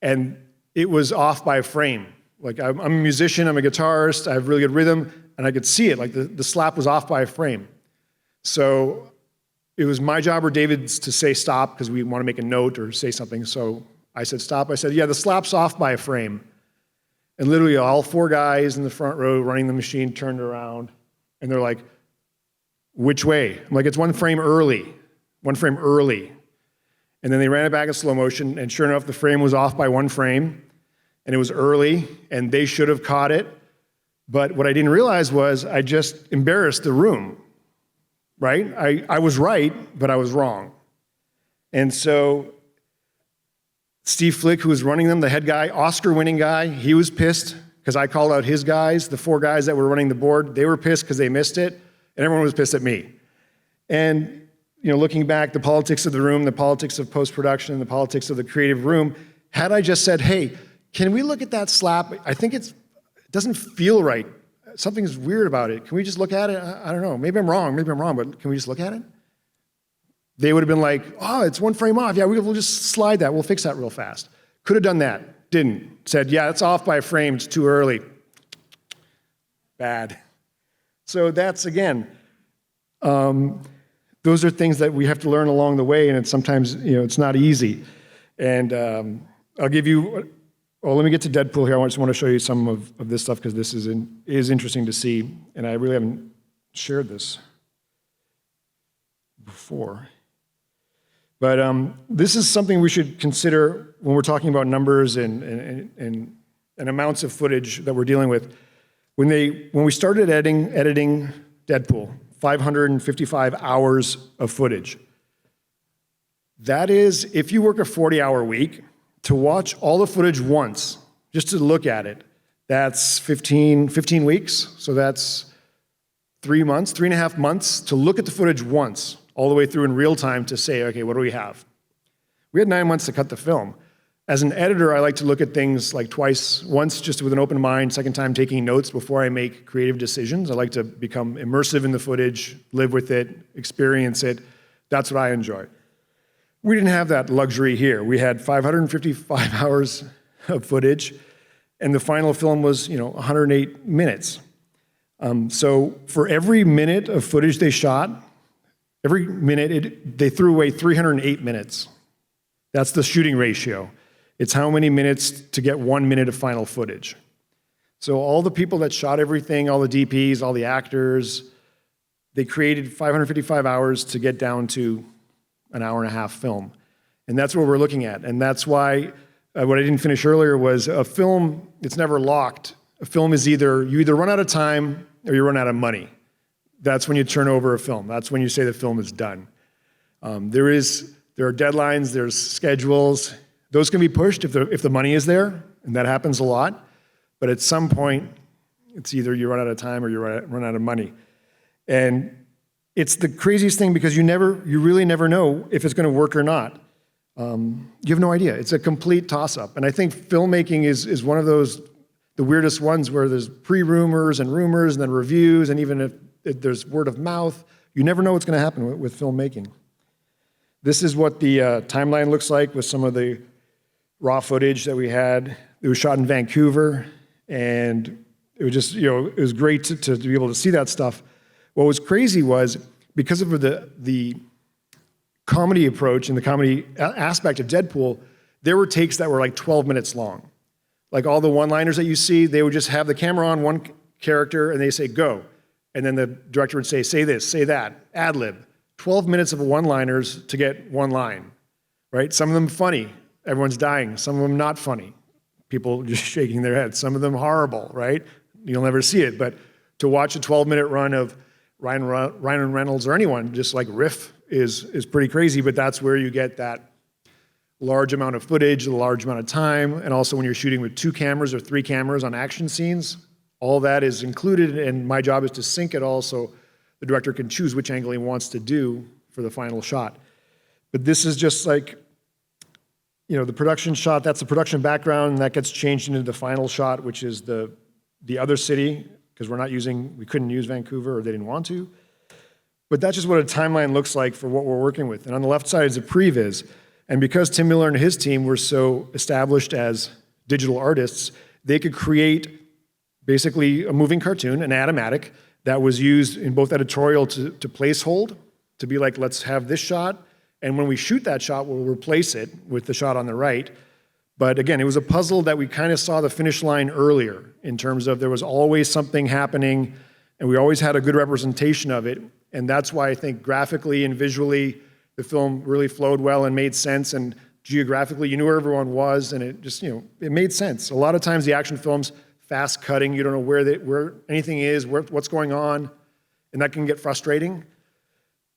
and it was off by a frame. Like, I'm a musician, I'm a guitarist, I have really good rhythm, and I could see it. Like, the slap was off by a frame. So it was my job or David's to say stop, because we want to make a note or say something. So I said stop. I said, yeah, the slap's off by a frame. And literally all 4 guys in the front row running the machine turned around, and they're like, which way? I'm like, it's 1 frame early. 1 frame early. And then they ran it back in slow motion, and sure enough, the frame was off by 1 frame, and it was early, and they should have caught it. But what I didn't realize was I just embarrassed the room, right? I was right, but I was wrong. And so Steve Flick, who was running them, the head guy, Oscar-winning guy, he was pissed because I called out his guys. The 4 guys that were running the board, they were pissed because they missed it, and everyone was pissed at me. And looking back, the politics of the room, the politics of post-production, the politics of the creative room, had I just said, hey, can we look at that slap? I think it doesn't feel right. Something's weird about it. Can we just look at it? I don't know. Maybe I'm wrong, but can we just look at it? They would have been like, oh, it's 1 frame off. Yeah, we'll just slide that. We'll fix that real fast. Could have done that. Didn't. Said, yeah, it's off by a frame. It's too early. Bad. So that's, again, those are things that we have to learn along the way, and it's sometimes, it's not easy. And I'll give you, let me get to Deadpool here. I just want to show you some of this stuff, because this is interesting to see, and I really haven't shared this before. But this is something we should consider when we're talking about numbers and amounts of footage that we're dealing with. When we started editing Deadpool, 555 hours of footage. That is, if you work a 40-hour week, to watch all the footage once, just to look at it, that's 15 weeks. So that's 3.5 months to look at the footage once, all the way through in real time to say, okay, what do we have? We had 9 months to cut the film. As an editor, I like to look at things like twice, once just with an open mind, second time taking notes before I make creative decisions. I like to become immersive in the footage, live with it, experience it. That's what I enjoy. We didn't have that luxury here. We had 555 hours of footage, and the final film was, 108 minutes. So for every minute of footage they shot, every minute they threw away 308 minutes. That's the shooting ratio. It's how many minutes to get 1 minute of final footage. So all the people that shot everything, all the DPs, all the actors, they created 555 hours to get down to an hour and a half film. And that's what we're looking at. And that's why what I didn't finish earlier was a film, it's never locked. A film is you either run out of time or you run out of money. That's when you turn over a film. That's when you say the film is done. There are deadlines, there's schedules. Those can be pushed if the money is there, and that happens a lot. But at some point, it's either you run out of time or you run out of money. And it's the craziest thing because you really never know if it's going to work or not. You have no idea. It's a complete toss-up. And I think filmmaking is one of those, the weirdest ones where there's pre-rumors and rumors and then reviews, and even if there's word of mouth, you never know what's going to happen with filmmaking. This is what the timeline looks like with some of the raw footage that we had. It was shot in Vancouver, and it was just, it was great to be able to see that stuff. What was crazy was, because of the comedy approach and the comedy aspect of Deadpool, there were takes that were like 12 minutes long. Like all the one-liners that you see, they would just have the camera on one character and they say, go. And then the director would say this, say that, ad-lib. 12 minutes of one-liners to get one line, right? Some of them funny, everyone's dying. Some of them not funny, people just shaking their heads. Some of them horrible, right? You'll never see it, but to watch a 12-minute run of Ryan Reynolds or anyone just like riff is pretty crazy, but that's where you get that large amount of footage, a large amount of time, and also when you're shooting with 2 cameras or 3 cameras on action scenes, all that is included, and my job is to sync it all so the director can choose which angle he wants to do for the final shot. But this is just like, the production shot, that's the production background, and that gets changed into the final shot, which is the other city, because we couldn't use Vancouver, or they didn't want to. But that's just what a timeline looks like for what we're working with. And on the left side is a previs. And because Tim Miller and his team were so established as digital artists, they could create basically a moving cartoon, an animatic, that was used in both editorial to place hold, to be like, let's have this shot, and when we shoot that shot, we'll replace it with the shot on the right. But again, it was a puzzle that we kind of saw the finish line earlier, in terms of there was always something happening, and we always had a good representation of it, and that's why I think graphically and visually, the film really flowed well and made sense, and geographically, you knew where everyone was, and it just, it made sense. A lot of times the action films, fast cutting, you don't know where anything is, what's going on, and that can get frustrating.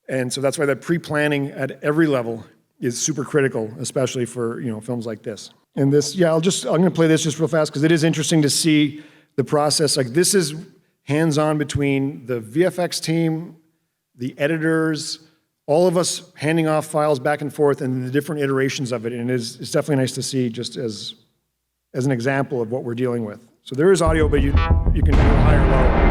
And so that's why that pre-planning at every level is super critical, especially for films like this. And this, I'm going to play this just real fast because it is interesting to see the process. Like, this is hands-on between the VFX team, the editors, all of us handing off files back and forth, and the different iterations of it. And it's definitely nice to see, just as an example of what we're dealing with. So there is audio, but you can do high or low.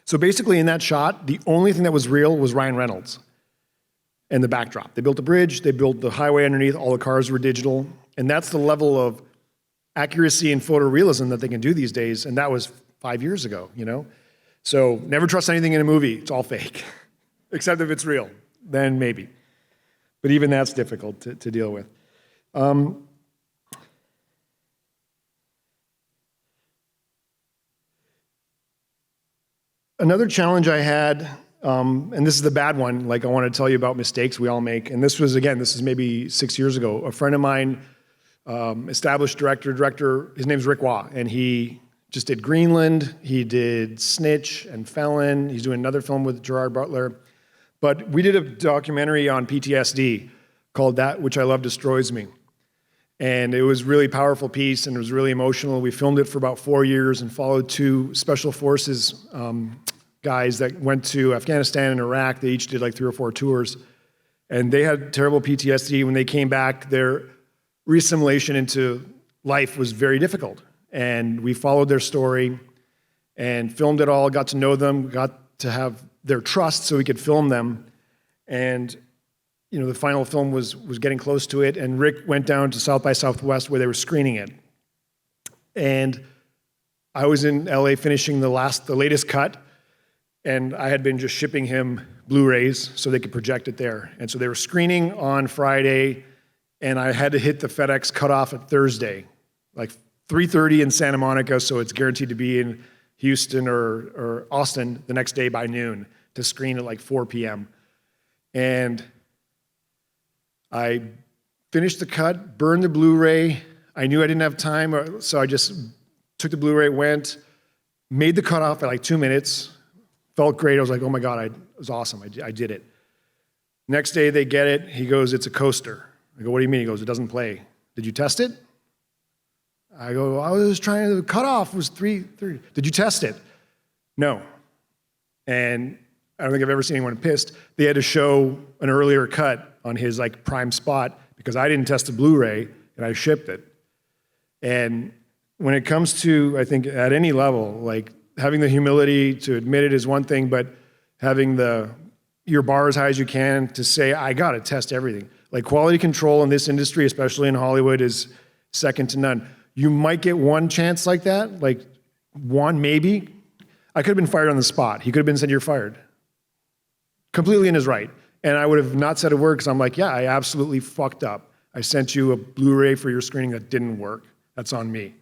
So basically in that shot, the only thing that was real was Ryan Reynolds and the backdrop. They built a bridge, they built the highway underneath, all the cars were digital, and that's the level of accuracy and photorealism that they can do these days, and that was 5 years ago, So never trust anything in a movie, it's all fake, except if it's real, then maybe. But even that's difficult to deal with. Another challenge I had, and this is the bad one, like I want to tell you about mistakes we all make, and this is maybe 6 years ago. A friend of mine, established director, his name's Rick Waugh, and he just did Greenland, he did Snitch and Felon, he's doing another film with Gerard Butler, but we did a documentary on PTSD called That Which I Love Destroys Me. And it was a really powerful piece, and it was really emotional. We filmed it for about 4 years and followed 2 special forces guys that went to Afghanistan and Iraq. They each did like 3 or 4 tours. And they had terrible PTSD. When they came back, their reassimilation into life was very difficult. And we followed their story and filmed it all, got to know them, got to have their trust so we could film them. And the final film was getting close to it, and Rick went down to South by Southwest where they were screening it. And I was in LA finishing the latest cut, and I had been just shipping him Blu-rays so they could project it there. And so they were screening on Friday, and I had to hit the FedEx cutoff at Thursday, like 3:30 in Santa Monica, so it's guaranteed to be in Houston or Austin the next day by noon to screen at like 4 p.m. And I finished the cut, burned the Blu-ray. I knew I didn't have time, so I just took the Blu-ray, went, made the cutoff at like 2 minutes. Felt great. I was like, oh my God, it was awesome. I did it. Next day they get it. He goes, it's a coaster. I go, what do you mean? He goes, it doesn't play. Did you test it? I go, I was trying to, the cutoff was 3:30. Did you test it? No. And I don't think I've ever seen anyone pissed. They had to show an earlier cut on his like prime spot because I didn't test the Blu-ray and I shipped it. And when it comes to, I think at any level, like having the humility to admit it is one thing, but having your bar as high as you can to say, I gotta test everything. Like quality control in this industry, especially in Hollywood, is second to none. You might get one chance like that, like one maybe. I could have been fired on the spot. He could have been said, you're fired. Completely in his right. And I would have not said a word because I'm like, yeah, I absolutely fucked up. I sent you a Blu-ray for your screening that didn't work. That's on me.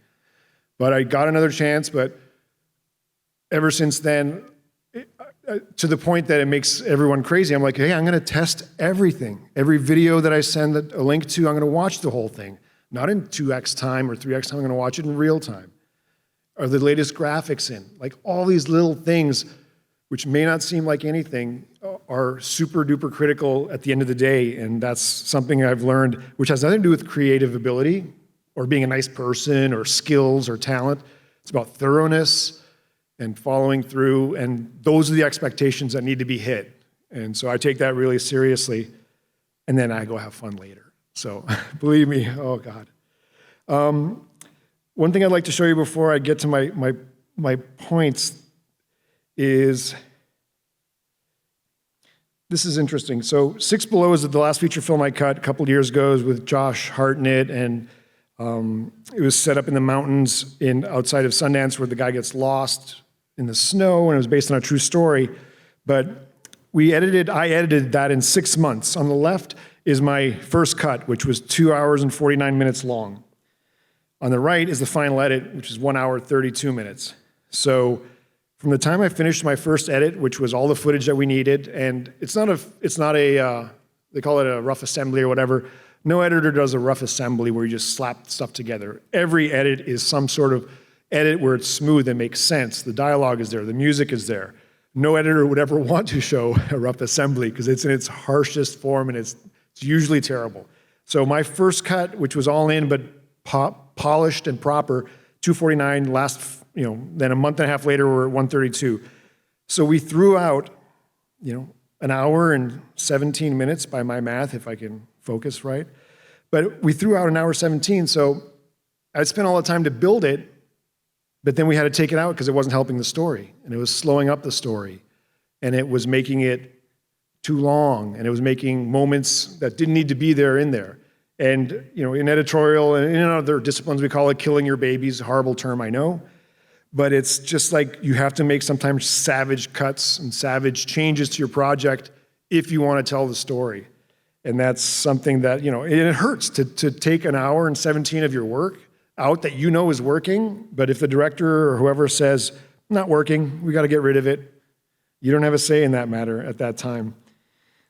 But I got another chance, but ever since then, to the point that it makes everyone crazy, I'm like, hey, I'm gonna test everything. Every video that I send a link to, I'm gonna watch the whole thing. Not in 2x time or 3x time, I'm gonna watch it in real time. Are the latest graphics in? Like all these little things, which may not seem like anything, are super duper critical at the end of the day. And that's something I've learned, which has nothing to do with creative ability or being a nice person or skills or talent. It's about thoroughness and following through. And those are the expectations that need to be hit. And so I take that really seriously. And then I go have fun later. So believe me, oh God. One thing I'd like to show you before I get to my points is, this is interesting. So Six Below is the last feature film I cut a couple of years ago. It was with Josh Hartnett, and it was set up in the mountains outside of Sundance where the guy gets lost in the snow, and it was based on a true story. But I edited that in 6 months. On the left is my first cut, which was 2 hours and 49 minutes long. On the right is the final edit, which is 1 hour, 32 minutes. So from the time I finished my first edit, which was all the footage that we needed, and it's not a they call it a rough assembly or whatever. No editor does a rough assembly where you just slap stuff together. Every edit is some sort of edit where it's smooth and makes sense. The dialogue is there, the music is there. No editor would ever want to show a rough assembly because it's in its harshest form and it's usually terrible. So my first cut, which was all in but polished and proper, 249, then a month and a half later we're at 132. So we threw out, an hour and 17 minutes by my math, if I can focus right. But we threw out an hour 17, so I spent all the time to build it, but then we had to take it out because it wasn't helping the story, and it was slowing up the story, and it was making it too long, and it was making moments that didn't need to be there in there. And in editorial and in other disciplines, we call it killing your babies, a horrible term, I know. But it's just like you have to make sometimes savage cuts and savage changes to your project if you want to tell the story. And that's something that, it hurts to take an hour and 17 of your work out that is working. But if the director or whoever says, not working, we got to get rid of it, you don't have a say in that matter at that time.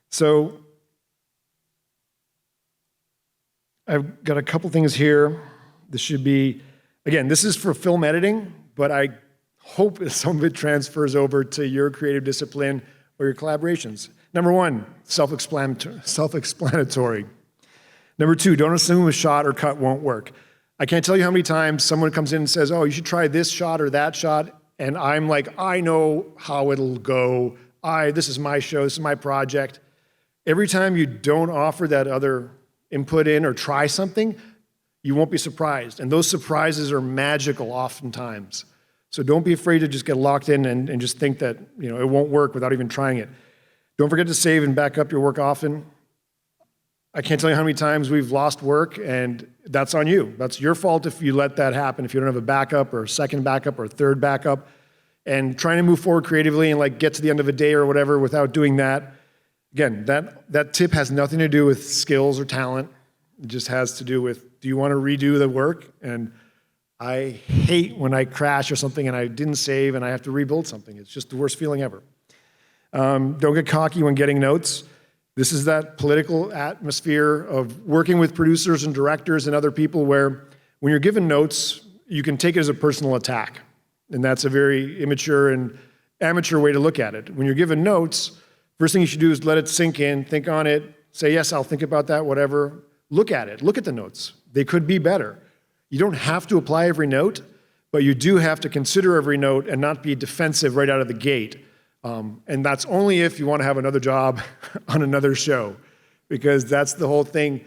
So I've got a couple things here. This should be, again, this is for film editing, but I hope that some of it transfers over to your creative discipline or your collaborations. Number one, self-explanatory. Number two, don't assume a shot or cut won't work. I can't tell you how many times someone comes in and says, oh, you should try this shot or that shot, and I'm like, I know how it'll go. This is my show, this is my project. Every time you don't offer that other input in or try something, you won't be surprised. And those surprises are magical oftentimes. So don't be afraid to just get locked in and just think that it won't work without even trying it. Don't forget to save and back up your work often. I can't tell you how many times we've lost work, and that's on you. That's your fault if you let that happen, if you don't have a backup or a second backup or a third backup. And trying to move forward creatively and like get to the end of a day or whatever without doing that, again, that tip has nothing to do with skills or talent. It just has to do with, do you want to redo the work? And I hate when I crash or something and I didn't save and I have to rebuild something. It's just the worst feeling ever. Don't get cocky when getting notes. This is that political atmosphere of working with producers and directors and other people where when you're given notes, you can take it as a personal attack. And that's a very immature and amateur way to look at it. When you're given notes, first thing you should do is let it sink in, think on it, say, yes, I'll think about that, whatever. Look at it, look at the notes. They could be better. You don't have to apply every note, but you do have to consider every note and not be defensive right out of the gate. And that's only if you want to have another job on another show, because that's the whole thing.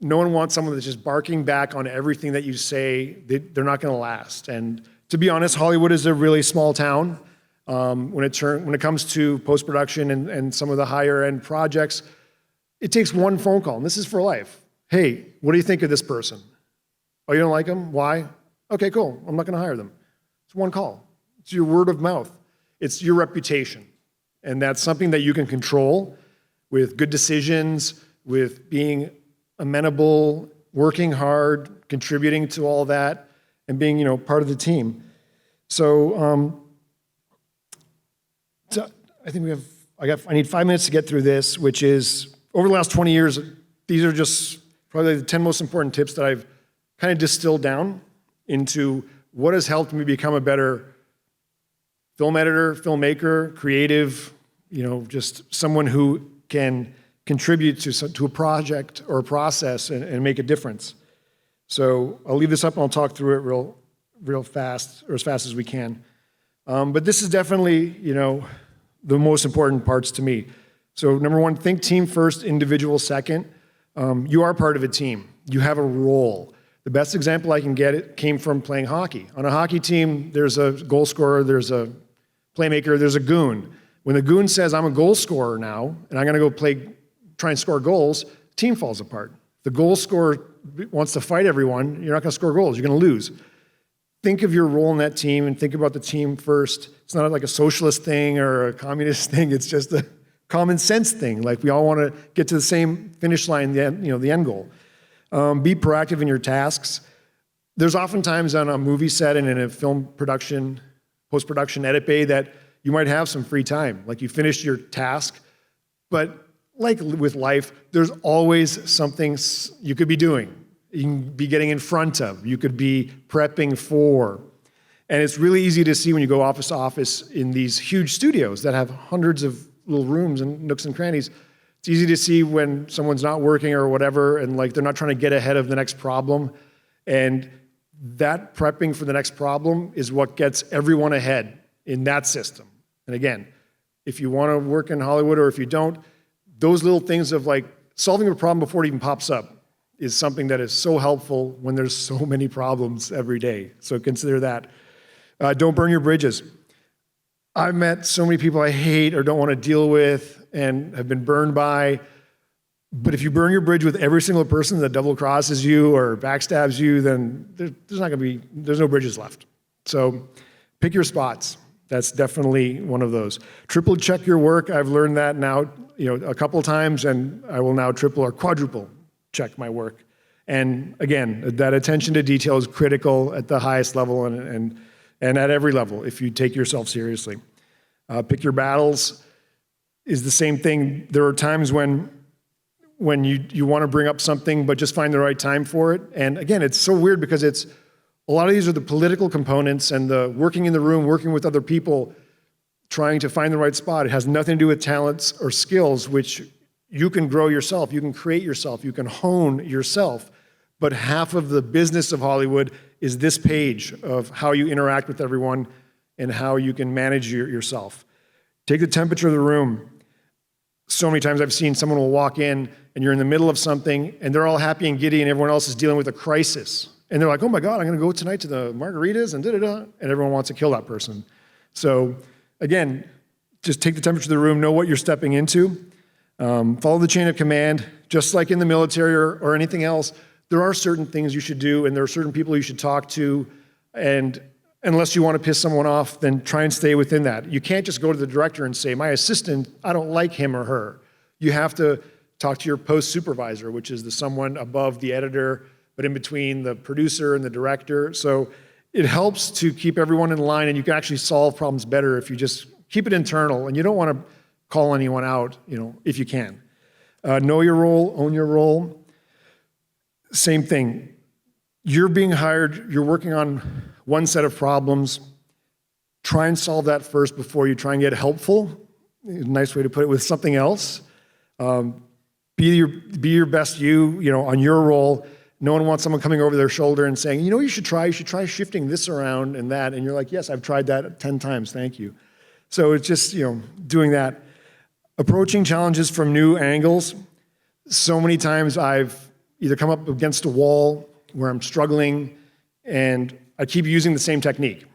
No one wants someone that's just barking back on everything that you say. They're not going to last. And to be honest, Hollywood is a really small town. When it comes to post-production and some of the higher-end projects, it takes one phone call, and this is for life. Hey, what do you think of this person? Oh, you don't like them? Why? Okay, cool. I'm not going to hire them. It's one call. It's your word of mouth. It's your reputation. And that's something that you can control with good decisions, with being amenable, working hard, contributing to all that, and being, part of the team. So, I think I need 5 minutes to get through this, which is, over the last 20 years, these are just probably the 10 most important tips that I've kind of distilled down into what has helped me become a better film editor, filmmaker, creative, just someone who can contribute to a project or a process and make a difference. So I'll leave this up and I'll talk through it real fast, or as fast as we can. But this is definitely, the most important parts to me. So number one, think team first, individual second. You are part of a team. You have a role. The best example I can get came from playing hockey. On a hockey team, there's a goal scorer, there's a playmaker, there's a goon. When the goon says, I'm a goal scorer now, and I'm going to go try and score goals, the team falls apart. The goal scorer wants to fight everyone, you're not going to score goals, you're going to lose. Think of your role in that team and think about the team first. It's not like a socialist thing or a communist thing, it's just a common sense thing. Like we all want to get to the same finish line, the end goal. Be proactive in your tasks. There's oftentimes on a movie set and in a film production, post-production edit bay that you might have some free time. Like you finished your task, but like with life, there's always something you could be doing. You can be getting in front of, you could be prepping for. And it's really easy to see when you go office to office in these huge studios that have hundreds of little rooms and nooks and crannies. It's easy to see when someone's not working or whatever, and like they're not trying to get ahead of the next problem. And that prepping for the next problem is what gets everyone ahead in that system. And again, if you want to work in Hollywood or if you don't, those little things of like solving a problem before it even pops up is something that is so helpful when there's so many problems every day. So consider that. Don't burn your bridges. I've met so many people I hate or don't want to deal with and have been burned by. But if you burn your bridge with every single person that double crosses you or backstabs you, then there's no bridges left. So pick your spots. That's definitely one of those. Triple check your work. I've learned that now, a couple of times, and I will now triple or quadruple check my work. And again, that attention to detail is critical at the highest level and at every level if you take yourself seriously. Pick your battles is the same thing. There are times when you want to bring up something but just find the right time for it. And again, it's so weird because a lot of these are the political components and the working in the room, working with other people, trying to find the right spot. It has nothing to do with talents or skills, which you can grow yourself, you can create yourself, you can hone yourself. But half of the business of Hollywood is this page of how you interact with everyone and how you can manage yourself. Take the temperature of the room. So many times I've seen someone will walk in and you're in the middle of something and they're all happy and giddy and everyone else is dealing with a crisis. And they're like, oh my God, I'm going to go tonight to the margaritas and da-da-da. And everyone wants to kill that person. So again, just take the temperature of the room, know what you're stepping into. Follow the chain of command. Just like in the military or anything else, there are certain things you should do, and there are certain people you should talk to, and unless you want to piss someone off, then try and stay within that. You can't just go to the director and say, my assistant, I don't like him or her. You have to talk to your post supervisor, which is the someone above the editor, but in between the producer and the director. So it helps to keep everyone in line, and you can actually solve problems better if you just keep it internal, and you don't want to call anyone out, if you can. Know your role, own your role. Same thing. You're being hired, you're working on one set of problems. Try and solve that first before you try and get helpful. A nice way to put it, with something else. Be your best you, on your role. No one wants someone coming over their shoulder and saying, you should try shifting this around and that. And you're like, yes, I've tried that 10 times, thank you. So it's just, doing that. Approaching challenges from new angles. So many times I've either come up against a wall where I'm struggling and I keep using the same technique.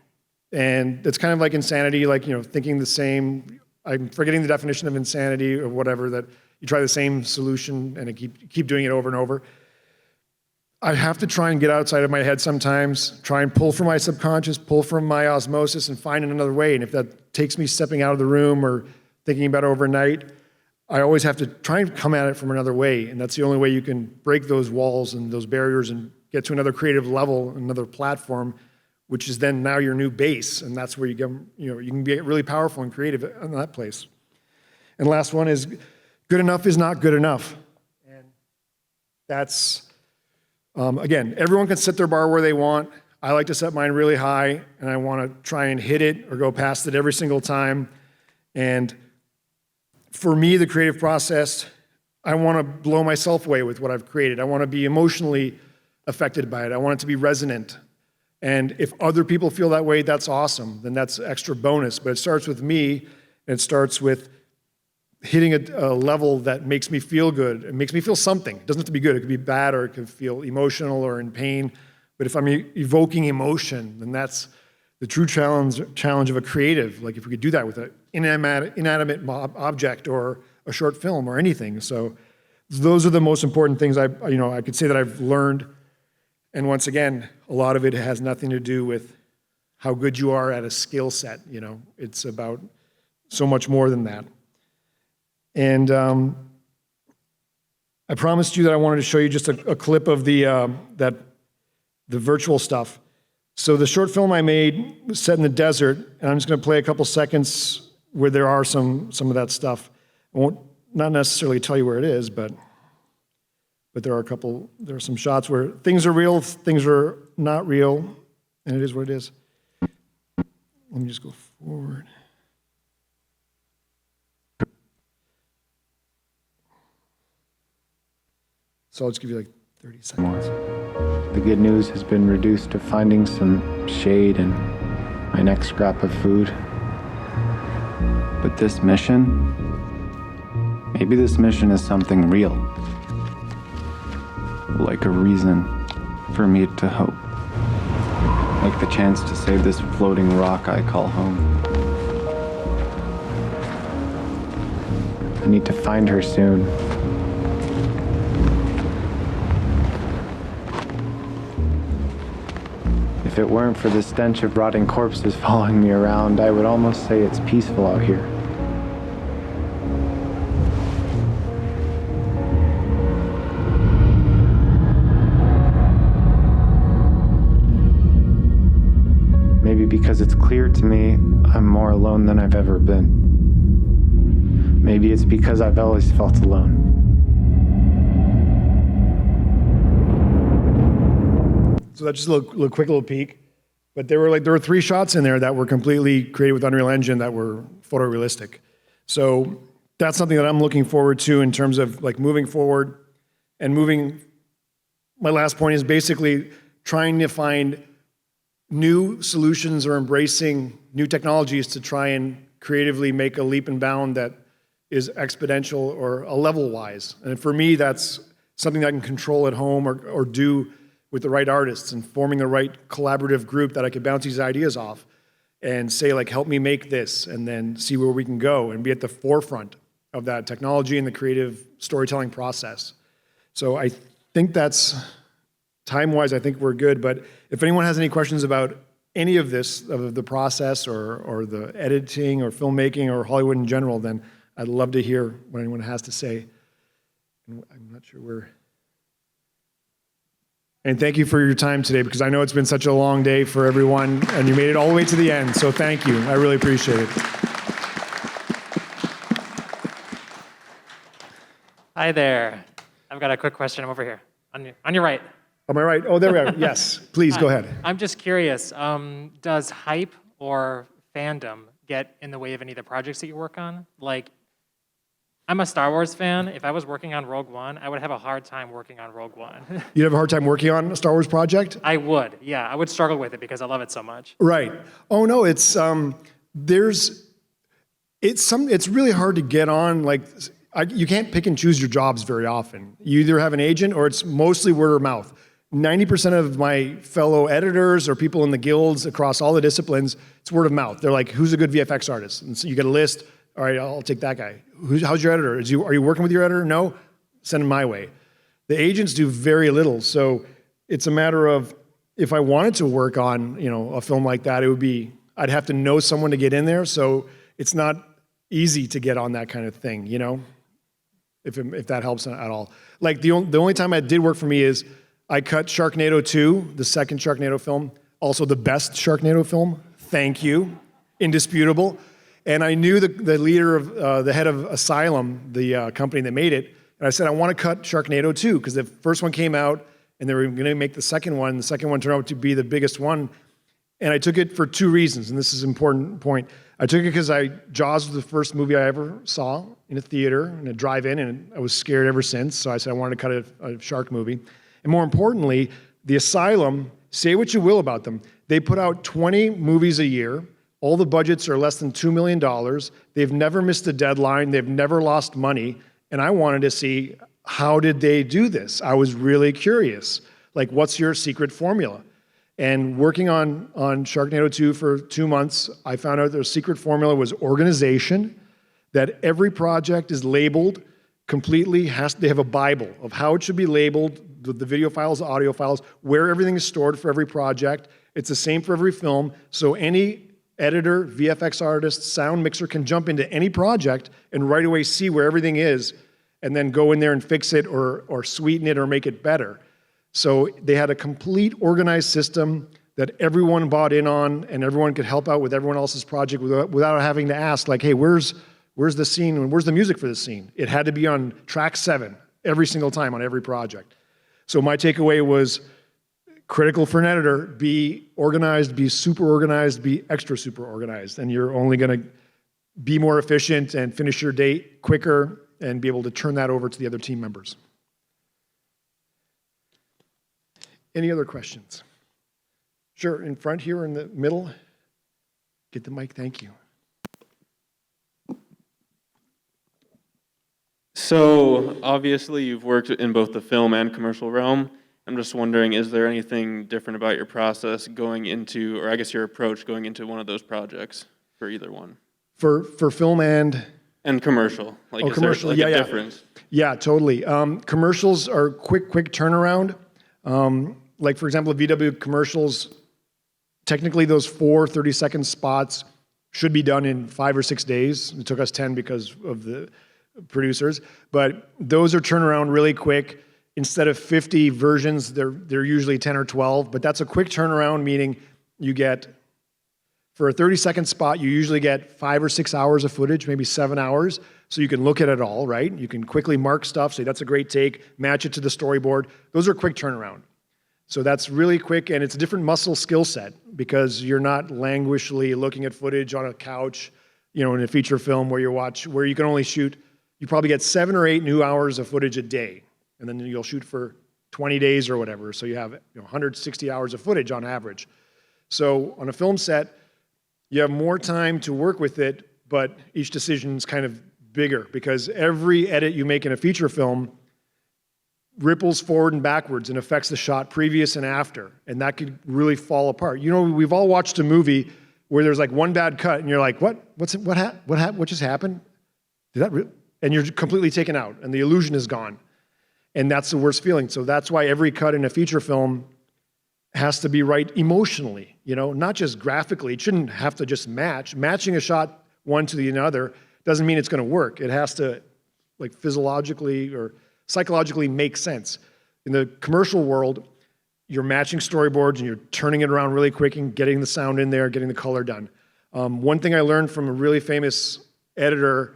And it's kind of like insanity, thinking the same. I'm forgetting the definition of insanity or whatever, that you try the same solution and keep doing it over and over. I have to try and get outside of my head sometimes, try and pull from my subconscious, pull from my osmosis, and find another way. And if that takes me stepping out of the room or thinking about it overnight, I always have to try and come at it from another way. And that's the only way you can break those walls and those barriers and get to another creative level, another platform, which is then now your new base. And that's where you get, you can be really powerful and creative in that place. And last one is, good enough is not good enough. And that's, again, everyone can set their bar where they want. I like to set mine really high, and I want to try and hit it or go past it every single time. And for me, the creative process, I want to blow myself away with what I've created. I want to be emotionally affected by it. I want it to be resonant. And if other people feel that way, that's awesome. Then that's extra bonus. But it starts with me, and it starts with hitting a level that makes me feel good. It makes me feel something. It doesn't have to be good. It could be bad, or it could feel emotional or in pain. But if I'm evoking emotion, then that's the true challenge of a creative. Like if we could do that with an inanimate object or a short film or anything. So those are the most important things I could say that I've learned. And once again, a lot of it has nothing to do with how good you are at a skill set. It's about so much more than that. And I promised you that I wanted to show you just a clip of the virtual stuff. So the short film I made was set in the desert, and I'm just going to play a couple seconds where there are some of that stuff. I won't not necessarily tell you where it is, but there are some shots where things are real, things are not real, and it is what it is. Let me just go forward. So I'll just give you like 30 seconds. The good news has been reduced to finding some shade and my next scrap of food. But this mission, maybe this mission is something real. Like a reason for me to hope. Like the chance to save this floating rock I call home. I need to find her soon. If it weren't for the stench of rotting corpses following me around, I would almost say it's peaceful out here. Maybe because it's clear to me I'm more alone than I've ever been. Maybe it's because I've always felt alone. So that's just a quick little peek. But there were 3 shots in there that were completely created with Unreal Engine that were photorealistic. So that's something that I'm looking forward to in terms of like moving forward and moving. My last point is basically trying to find new solutions or embracing new technologies to try and creatively make a leap and bound that is exponential or a level-wise. And for me, that's something that I can control at home or do with the right artists and forming the right collaborative group that I could bounce these ideas off and say, like, help me make this, and then see where we can go and be at the forefront of that technology and the creative storytelling process. So I think that's, time-wise, I think we're good, but if anyone has any questions about any of this, of the process or the editing or filmmaking or Hollywood in general, then I'd love to hear what anyone has to say. I'm not sure where. And thank you for your time today, because I know it's been such a long day for everyone, and you made it all the way to the end, so thank you. I really appreciate it. Hi there. I've got a quick question. I'm over here, on your right. Am I right? Oh, there we are. Yes, please go ahead. I'm just curious, does hype or fandom get in the way of any of the projects that you work on? Like, I'm a Star Wars fan. If I was working on Rogue One, I would have a hard time working on Rogue One. You'd have a hard time working on a Star Wars project? I would, yeah. I would struggle with it because I love it so much. Right. Oh no, it's really hard to get on. Like, you can't pick and choose your jobs very often. You either have an agent or it's mostly word of mouth. 90% of my fellow editors or people in the guilds across all the disciplines, it's word of mouth. They're like, who's a good VFX artist? And so you get a list. All right, I'll take that guy. How's your editor? Are you working with your editor? No? Send him my way. The agents do very little. So it's a matter of, if I wanted to work on, a film like that, I'd have to know someone to get in there. So it's not easy to get on that kind of thing, if that helps at all. Like the only time it did work for me is I cut Sharknado 2, the second Sharknado film, also the best Sharknado film. Thank you, indisputable. And I knew the leader of, the head of Asylum, the company that made it, and I said, I want to cut Sharknado 2, because the first one came out, and they were going to make the second one. The second one turned out to be the biggest one. And I took it for two reasons, and this is an important point. I took it because Jaws was the first movie I ever saw in a theater, in a drive-in, and I was scared ever since, so I said I wanted to cut a shark movie. And more importantly, the Asylum, say what you will about them, they put out 20 movies a year. All the budgets are less than $2 million. They've never missed a deadline. They've never lost money. And I wanted to see, how did they do this? I was really curious. Like, what's your secret formula? And working on Sharknado 2 for 2 months, I found out their secret formula was organization, that every project is labeled completely, they have a Bible of how it should be labeled, the video files, the audio files, where everything is stored for every project. It's the same for every film. So any editor, VFX artist, sound mixer can jump into any project and right away see where everything is and then go in there and fix it or sweeten it or make it better. So they had a complete organized system that everyone bought in on, and everyone could help out with everyone else's project without having to ask, like, hey, where's the scene and where's the music for this scene? It had to be on track 7 every single time on every project. So my takeaway was, critical for an editor, be organized, be super organized, be extra super organized, and you're only going to be more efficient and finish your date quicker and be able to turn that over to the other team members. Any other questions? Sure, in front here, in the middle. Get the mic, thank you. So, obviously, you've worked in both the film and commercial realm. I'm just wondering, is there anything different about your process going into, or I guess your approach going into one of those projects for either one? For film and commercial. Like, is commercial, there like a difference? Yeah, totally. Commercials are quick turnaround. Like, for example, VW commercials, technically those 4 30-second spots should be done in 5 or 6 days. It took us 10 because of the producers. But those are turnaround really quick. Instead of 50 versions, they're usually 10 or 12. But that's a quick turnaround, meaning you get, for a 30-second spot, you usually get 5 or 6 hours of footage, maybe 7 hours. So you can look at it all, right? You can quickly mark stuff, say that's a great take, match it to the storyboard. Those are quick turnaround. So that's really quick, and it's a different muscle skill set because you're not languishly looking at footage on a couch, in a feature film where you can only shoot, you probably get 7 or 8 new hours of footage a day, and then you'll shoot for 20 days or whatever. So you have 160 hours of footage on average. So on a film set, you have more time to work with it, but each decision is kind of bigger because every edit you make in a feature film ripples forward and backwards and affects the shot previous and after, and that could really fall apart. We've all watched a movie where there's like one bad cut, and you're like, what just happened? And and you're completely taken out, and the illusion is gone. And that's the worst feeling. So that's why every cut in a feature film has to be right emotionally, not just graphically. It shouldn't have to just match. Matching a shot one to the other doesn't mean it's going to work. It has to, like, physiologically or psychologically make sense. In the commercial world, you're matching storyboards and you're turning it around really quick and getting the sound in there, getting the color done. One thing I learned from a really famous editor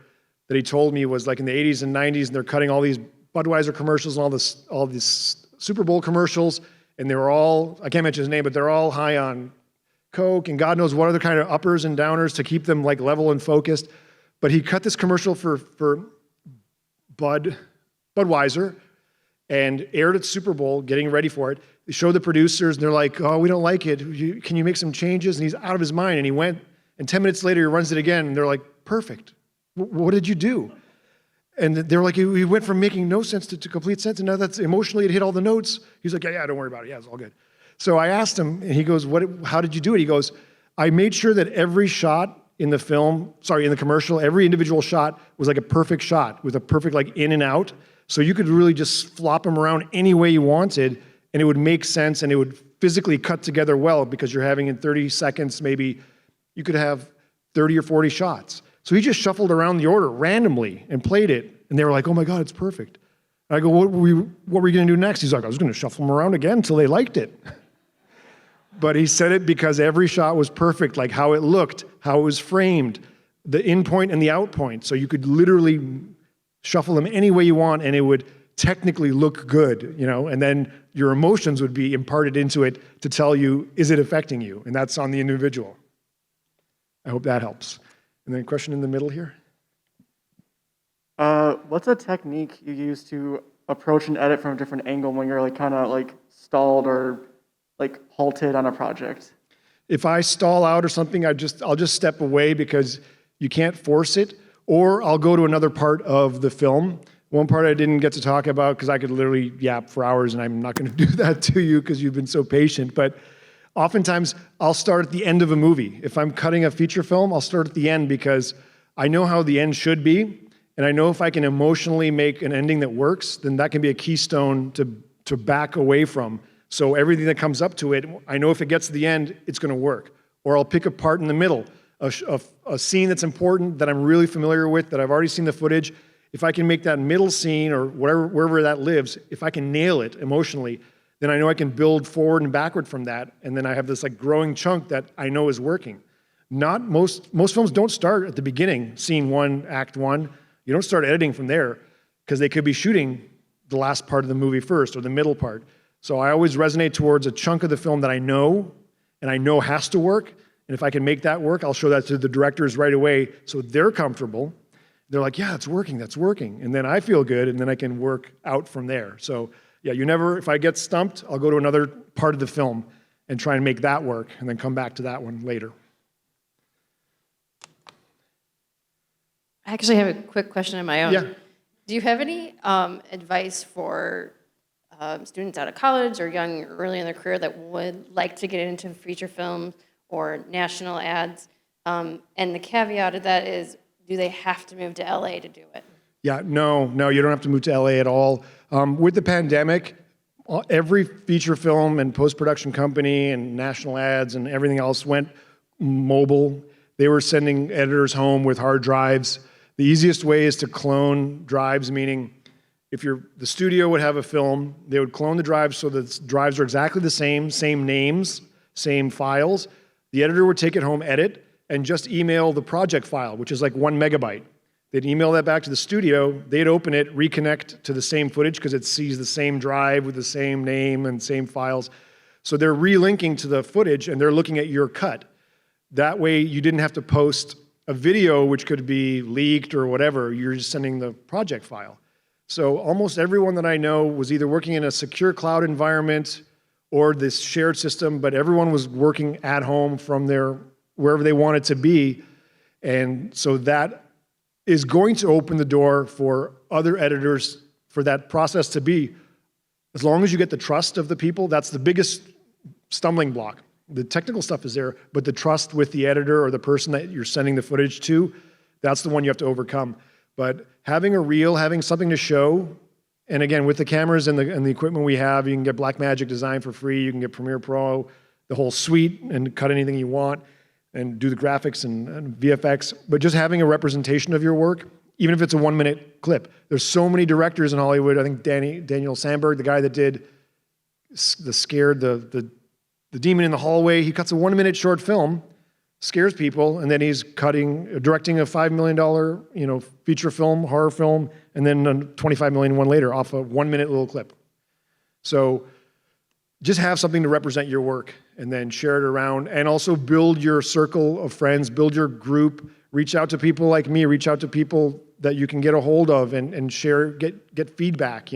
that he told me was, like, in the 80s and 90s, and they're cutting all these Budweiser commercials and all these Super Bowl commercials, and they were all, I can't mention his name, but they're all high on Coke and God knows what other kind of uppers and downers to keep them, like, level and focused. But he cut this commercial for Budweiser and aired at Super Bowl, getting ready for it. They showed the producers, and they're like, "Oh, we don't like it. Can you make some changes?" And he's out of his mind, and he went, and 10 minutes later, he runs it again, and they're like, "Perfect. What did you do?" And they're like, "He went from making no sense to complete sense, and now that's emotionally, it hit all the notes." He's like, yeah, don't worry about it. Yeah, it's all good. So I asked him, and he goes, how did you do it? He goes, "I made sure that every shot in the commercial, every individual shot was like a perfect shot with a perfect, like, in and out. So you could really just flop them around any way you wanted, and it would make sense, and it would physically cut together well, because you're having in 30 seconds, maybe you could have 30 or 40 shots." So he just shuffled around the order randomly and played it, and they were like, "Oh my God, it's perfect." And I go, what were you going to do next? He's like, "I was going to shuffle them around again until they liked it." But he said it because every shot was perfect, like how it looked, how it was framed, the in point and the out point. So you could literally shuffle them any way you want, and it would technically look good, and then your emotions would be imparted into it to tell you, is it affecting you? And that's on the individual. I hope that helps. And then a question in the middle here. What's a technique you use to approach an edit from a different angle when you're, like, kind of, like, stalled or, like, halted on a project? If I stall out or something, I'll just step away, because you can't force it, or I'll go to another part of the film. One part I didn't get to talk about, because I could literally yap for hours, and I'm not going to do that to you because you've been so patient. But oftentimes, I'll start at the end of a movie. If I'm cutting a feature film, I'll start at the end, because I know how the end should be, and I know if I can emotionally make an ending that works, then that can be a keystone to back away from. So everything that comes up to it, I know if it gets to the end, it's going to work. Or I'll pick a part in the middle, a scene that's important, that I'm really familiar with, that I've already seen the footage. If I can make that middle scene, or wherever that lives, if I can nail it emotionally, then I know I can build forward and backward from that, and then I have this, like, growing chunk that I know is working. Not most films don't start at the beginning, scene one, act one. You don't start editing from there, because they could be shooting the last part of the movie first, or the middle part. So I always resonate towards a chunk of the film that I know, and I know has to work, and if I can make that work, I'll show that to the directors right away, so they're comfortable. They're like, "Yeah, it's working, that's working." And then I feel good, and then I can work out from there. So yeah, if I get stumped, I'll go to another part of the film and try and make that work, and then come back to that one later. I actually have a quick question of my own. Yeah. Do you have any advice for students out of college or young early in their career that would like to get into feature films or national ads? And the caveat of that is, do they have to move to LA to do it? Yeah, no, you don't have to move to LA at all. With the pandemic, every feature film and post-production company and national ads and everything else went mobile. They were sending editors home with hard drives. The easiest way is to clone drives, meaning if the studio would have a film, they would clone the drives so the drives are exactly the same names, same files. The editor would take it home, edit, and just email the project file, which is like 1 megabyte. They'd email that back to the studio, they'd open it, reconnect to the same footage because it sees the same drive with the same name and same files. So they're relinking to the footage and they're looking at your cut. That way you didn't have to post a video which could be leaked or whatever, you're just sending the project file. So almost everyone that I know was either working in a secure cloud environment or this shared system, but everyone was working at home from wherever they wanted to be. And so that is going to open the door for other editors for that process to be, as long as you get the trust of the people, that's the biggest stumbling block. The technical stuff is there, but the trust with the editor or the person that you're sending the footage to, that's the one you have to overcome. But having a reel, having something to show, and again, with the cameras and the equipment we have, you can get Blackmagic Design for free, you can get Premiere Pro, the whole suite, and cut anything you want, and do the graphics and VFX. But just having a representation of your work, even if it's a 1-minute clip. There's so many directors in Hollywood. I think Daniel Sandberg, the guy that did the demon in the hallway, he cuts a 1-minute short film, scares people, and then he's directing a $5 million, feature film, horror film, and then a $25 million one later off a 1-minute little clip. So just have something to represent your work and then share it around, and also build your circle of friends, build your group, reach out to people like me, reach out to people that you can get a hold of and share, get feedback,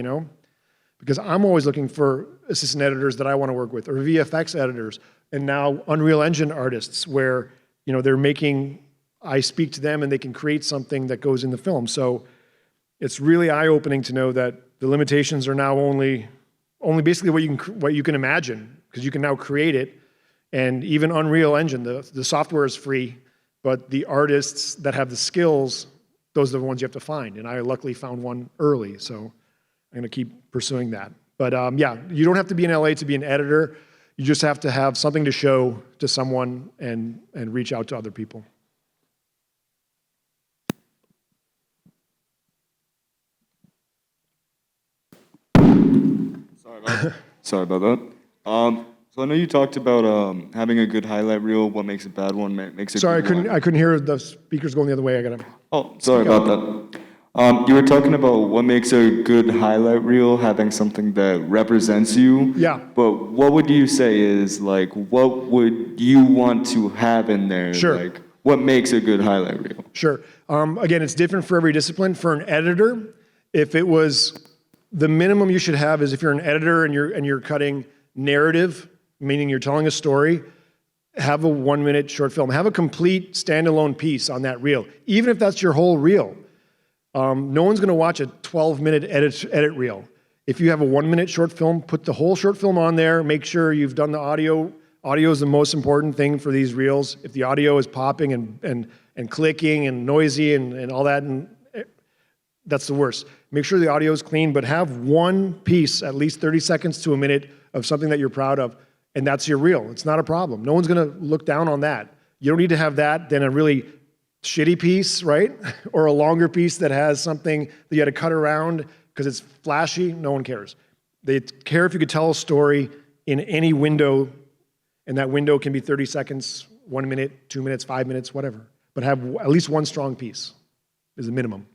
because I'm always looking for assistant editors that I want to work with, or VFX editors, and now Unreal Engine artists where, I speak to them and they can create something that goes in the film. So it's really eye-opening to know that the limitations are now only basically what you can imagine, because you can now create it. And even Unreal Engine, the software is free, but the artists that have the skills, those are the ones you have to find. And I luckily found one early, so I'm going to keep pursuing that. But yeah, you don't have to be in LA to be an editor. You just have to have something to show to someone and reach out to other people. Sorry about that. So I know you talked about having a good highlight reel. What makes a bad one makes a Sorry, good one. I couldn't hear the speakers going the other way. I got to. Oh, sorry about that. You were talking about what makes a good highlight reel, having something that represents you. Yeah. But what would you say is what would you want to have in there? Sure. What makes a good highlight reel? Sure. Again, it's different for every discipline. For an editor, if it was the minimum you should have is if you're an editor and you're cutting narrative, meaning you're telling a story, have a 1-minute short film. Have a complete standalone piece on that reel, even if that's your whole reel. No one's going to watch a 12-minute edit reel. If you have a 1-minute short film, put the whole short film on there. Make sure you've done the audio. Audio is the most important thing for these reels. If the audio is popping and clicking and noisy and all that, that's the worst. Make sure the audio is clean, but have one piece, at least 30 seconds to a minute, of something that you're proud of, and that's your reel. It's not a problem. No one's going to look down on that. You don't need to have that, then a really shitty piece, right? Or a longer piece that has something that you had to cut around because it's flashy. No one cares. They care if you could tell a story in any window, and that window can be 30 seconds, 1 minute, 2 minutes, 5 minutes, whatever. But have at least one strong piece is the minimum.